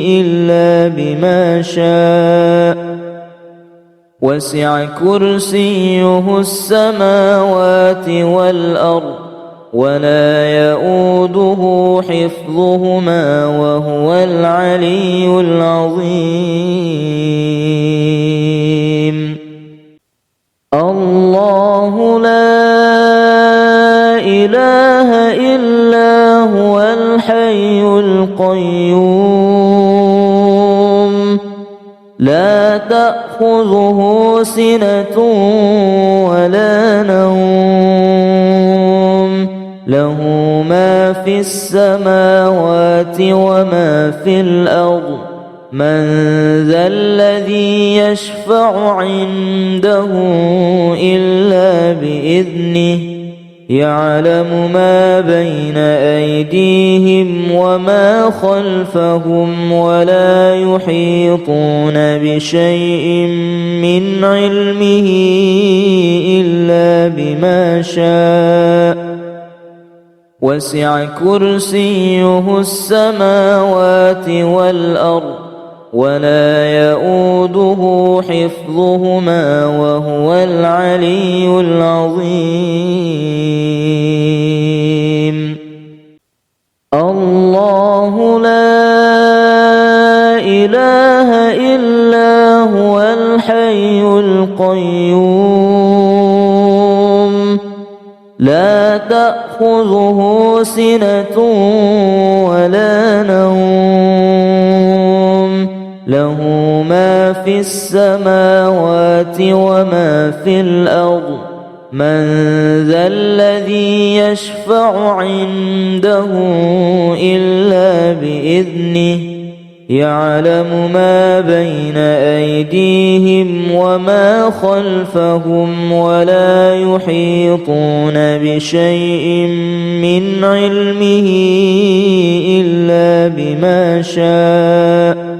إلا بما شاء وسع كرسيه السماوات والأرض ولا يؤوده حفظهما وهو العلي العظيم الله لا إله إلا هو الحي القيوم لا تأخذه سنة ولا نوم له ما في السماوات وما في الأرض من ذا الذي يشفع عنده إلا بإذنه يعلم ما بين أيديهم وما خلفهم ولا يحيطون بشيء من علمه إلا بما شاء وسع كرسيه السماوات والأرض ولا يؤوده حفظهما وهو العلي العظيم الله لا إله إلا هو الحي القيوم لا تأخذه سنة ولا نوم له ما في السماوات وما في الأرض من ذا الذي يشفع عنده إلا بإذنه يعلم ما بين أيديهم وما خلفهم ولا يحيطون بشيء من علمه إلا بما شاء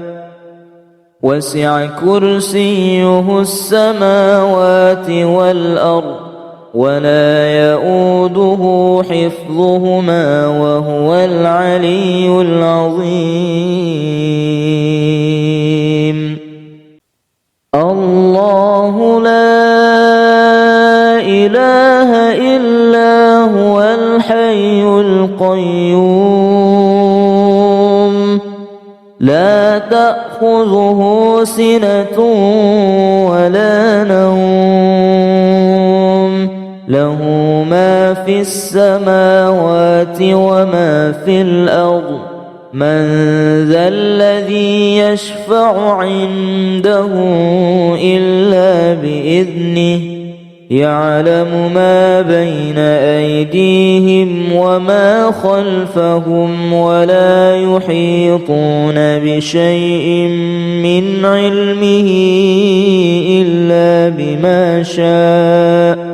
وسع كرسيه السماوات والأرض ولا يؤوده حفظهما وهو العلي العظيم الله لا إله إلا هو الحي القيوم لا تأخذه سنة ولا نوم له ما في السماوات وما في الأرض من ذا الذي يشفع عنده إلا بإذنه يعلم ما بين أيديهم وما خلفهم ولا يحيطون بشيء من علمه إلا بما شاء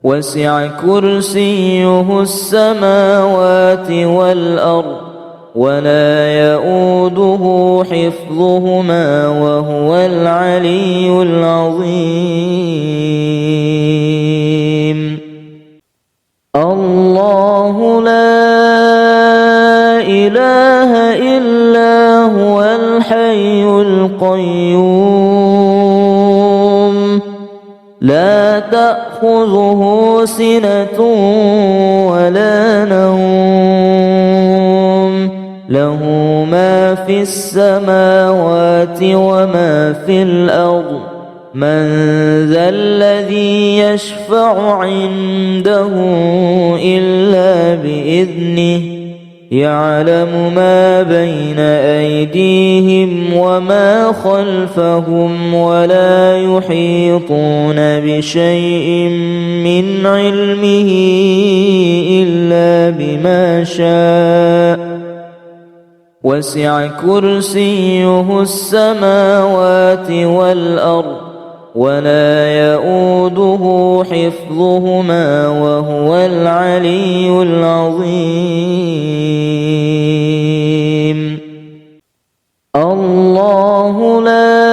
وسع كرسيه السماوات والأرض ولا يؤوده حفظهما وهو العلي العظيم الله لا إله إلا هو الحي القيوم لا تأخذه سنة ولا نوم له ما في السماوات وما في الأرض من ذا الذي يشفع عنده إلا بإذنه يعلم ما بين أيديهم وما خلفهم ولا يحيطون بشيء من علمه إلا بما شاء وسع كرسيه السماوات والأرض ولا يؤوده حفظهما وهو العلي العظيم الله لا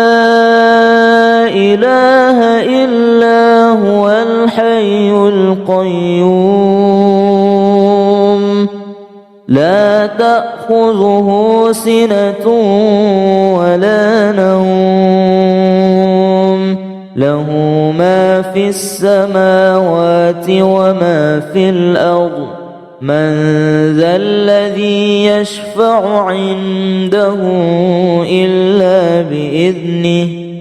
لا تأخذه سنة ولا نوم له ما في السماوات وما في الأرض من ذا الذي يشفع عنده إلا بإذنه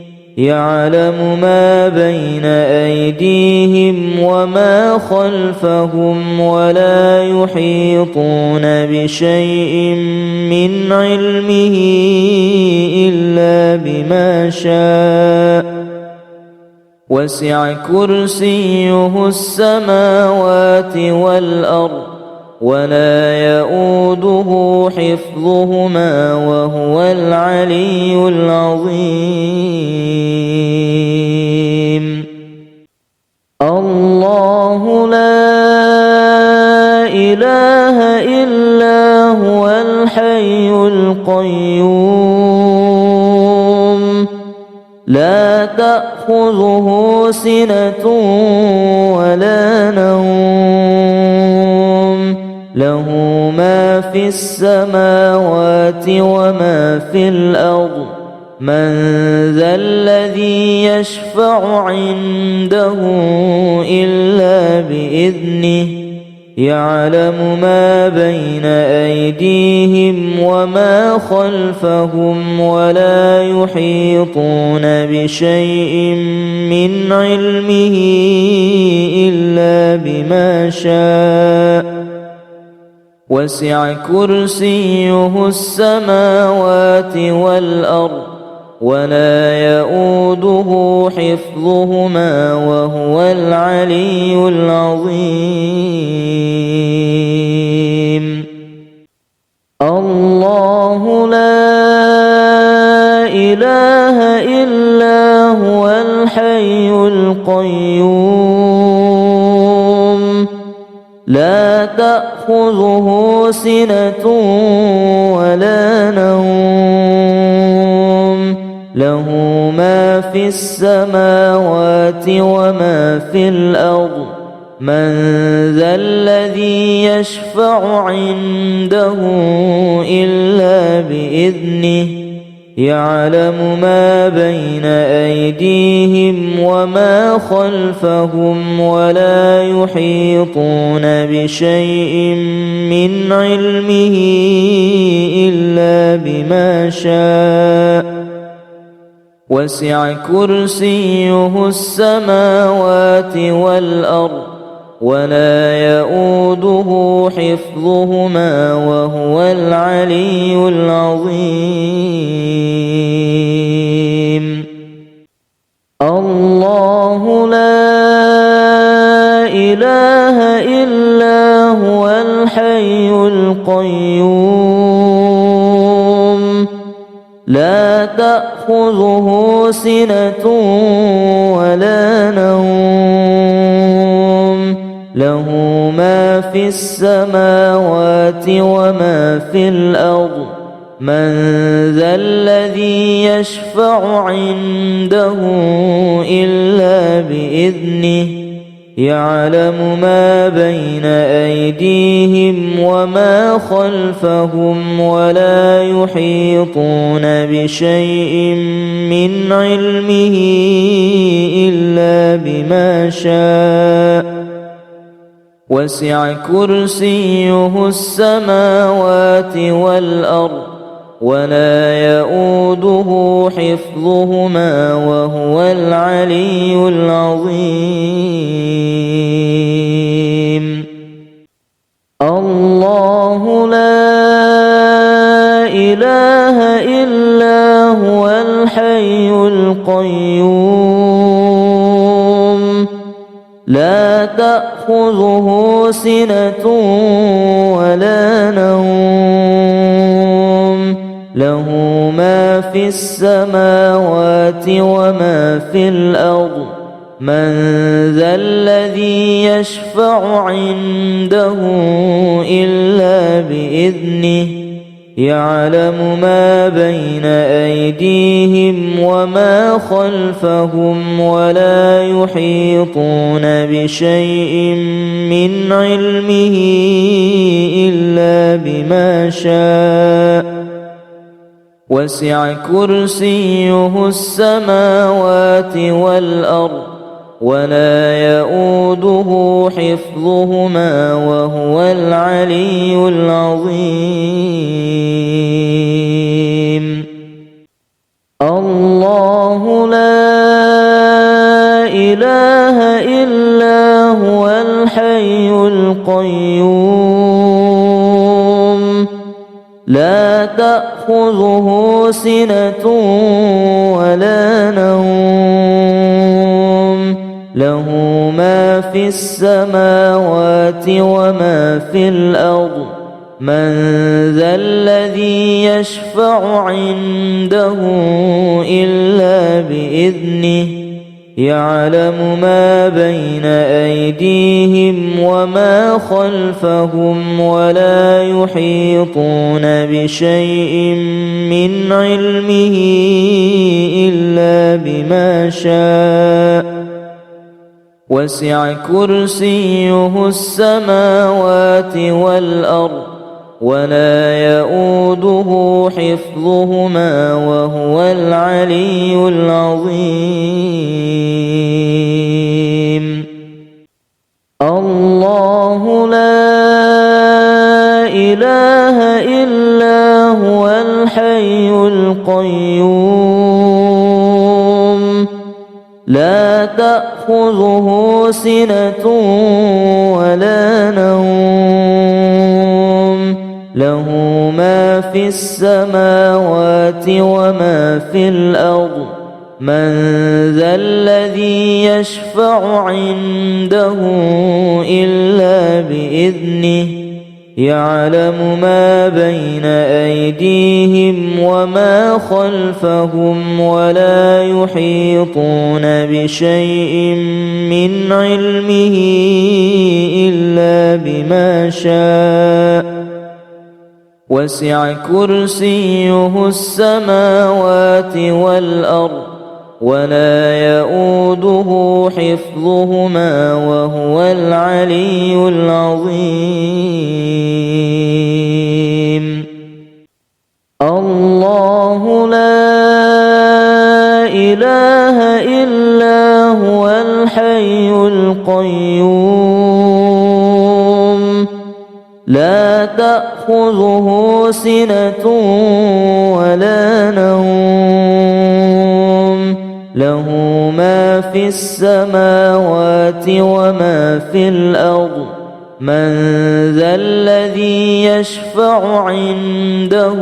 يعلم ما بين أيديهم وما خلفهم ولا يحيطون بشيء من علمه إلا بما شاء وسع كرسيه السماوات والأرض ولا يؤوده حفظهما وهو العلي العظيم الله لا إله إلا هو الحي القيوم لا تأخذه سنة ولا نوم له ما في السماوات وما في الأرض من ذا الذي يشفع عنده إلا بإذنه يعلم ما بين أيديهم وما خلفهم ولا يحيطون بشيء من علمه إلا بما شاء وسع كرسيه السماوات والأرض ولا يؤوده حفظهما وهو العلي العظيم الله لا إله إلا هو الحي القيوم لا تأخذه سنة ولا نوم له ما في السماوات وما في الأرض من ذا الذي يشفع عنده إلا بإذنه يعلم ما بين أيديهم وما خلفهم ولا يحيطون بشيء من علمه إلا بما شاء وسع كرسيه السماوات والأرض ولا يؤوده حفظهما وهو العلي العظيم الله لا إله إلا هو الحي القيوم لا تأخذه سنة ولا نوم له ما في السماوات وما في الأرض من ذا الذي يشفع عنده إلا بإذنه يعلم ما بين أيديهم وما خلفهم ولا يحيطون بشيء من علمه إلا بما شاء وسع كرسيه السماوات والأرض ولا يؤوده حفظهما وهو العلي العظيم الله لا إله إلا هو الحي القيوم لا تأخذه سنة ولا نوم له ما في السماوات وما في الأرض من ذا الذي يشفع عنده إلا بإذنه يعلم ما بين أيديهم وما خلفهم ولا يحيطون بشيء من علمه إلا بما شاء وسع كرسيه السماوات والأرض ولا يؤوده حفظهما وهو العلي العظيم الله لا إله إلا هو الحي القيوم لا تأخذه سنة ولا نوم له ما في السماوات وما في الأرض من ذا الذي يشفع عنده إلا بإذنه يعلم ما بين أيديهم وما خلفهم ولا يحيطون بشيء من علمه إلا بما شاء وسع كرسيه السماوات والأرض ولا يؤوده حفظهما وهو العلي العظيم الله لا إله إلا هو الحي القيوم لا تأخذه سنة ولا نوم له ما في السماوات وما في الأرض من ذا الذي يشفع عنده إلا بإذنه يعلم ما بين أيديهم وما خلفهم ولا يحيطون بشيء من علمه إلا بما شاء وسع كرسيه السماوات والأرض ولا يؤوده حفظهما وهو العلي العظيم الله لا إله إلا هو الحي القيوم لا تأخذه سنة ولا نوم له ما في السماوات وما في الأرض من ذا الذي يشفع عنده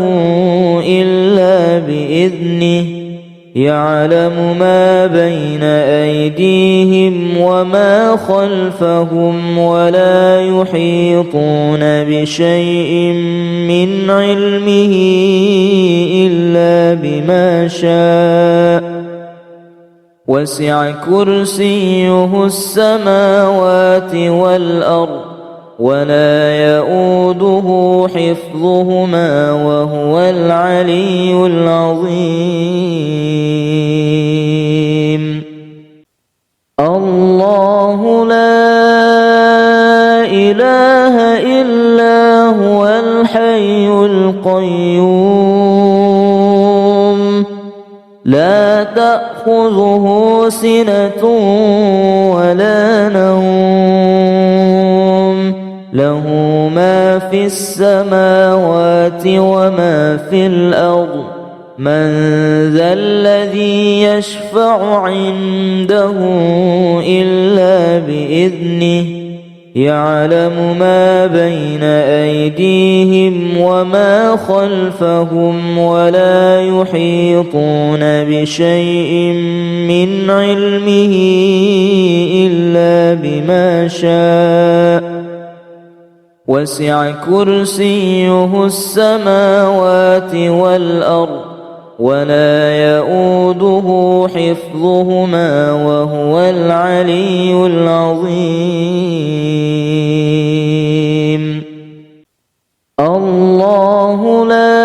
إلا بإذنه يعلم ما بين أيديهم وما خلفهم ولا يحيطون بشيء من علمه إلا بما شاء وسع كرسيه السماوات والأرض ولا يؤوده حفظهما وهو العلي العظيم الله لا إله إلا هو الحي القيوم لا تأخذه سنة ولا نوم له ما في السماوات وما في الأرض من ذا الذي يشفع عنده إلا بإذنه يعلم ما بين أيديهم وما خلفهم ولا يحيطون بشيء من علمه إلا بما شاء وسع كرسيه السماوات والأرض ولا يؤوده حفظهما وهو العلي العظيم الله لا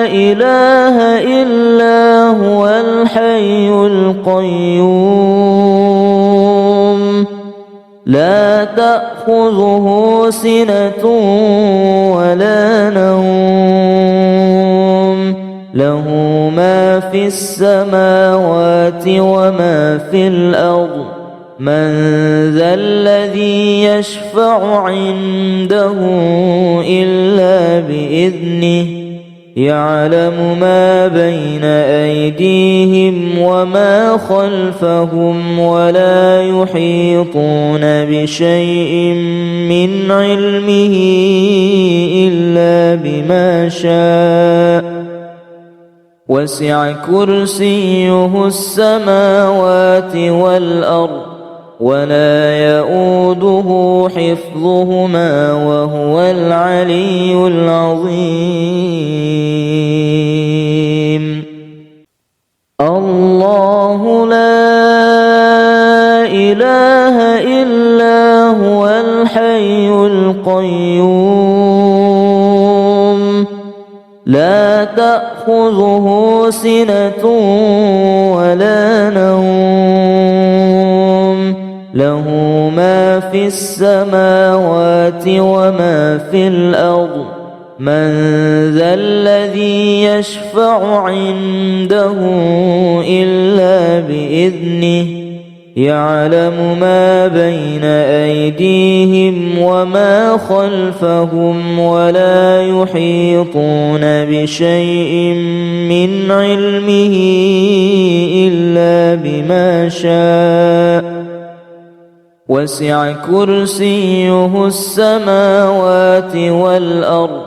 إله إلا هو الحي القيوم لا تأخذه سنة ولا نوم له ما في السماوات وما في الأرض من ذا الذي يشفع عنده إلا بإذنه يعلم ما بين أيديهم وما خلفهم ولا يحيطون بشيء من علمه إلا بما شاء وسع كرسيه السماوات والأرض ولا يؤوده حفظهما وهو العلي العظيم الله لا إله إلا هو الحي القيوم لا تأخذه سنة ولا نوم له ما في السماوات وما في الأرض من ذا الذي يشفع عنده إلا بإذنه يعلم ما بين أيديهم وما خلفهم ولا يحيطون بشيء من علمه إلا بما شاء وسع كرسيه السماوات والأرض ولا يؤوده حفظهما وهو العلي العظيم الله لا إله إلا هو الحي القيوم لا تأخذه سنة ولا نوم له ما في السماوات وما في الأرض من ذا الذي يشفع عنده إلا بإذنه يعلم ما بين أيديهم وما خلفهم ولا يحيطون بشيء من علمه إلا بما شاء وسع كرسيه السماوات والأرض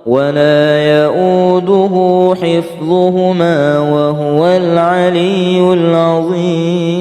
ولا يؤوده حفظهما وهو العلي العظيم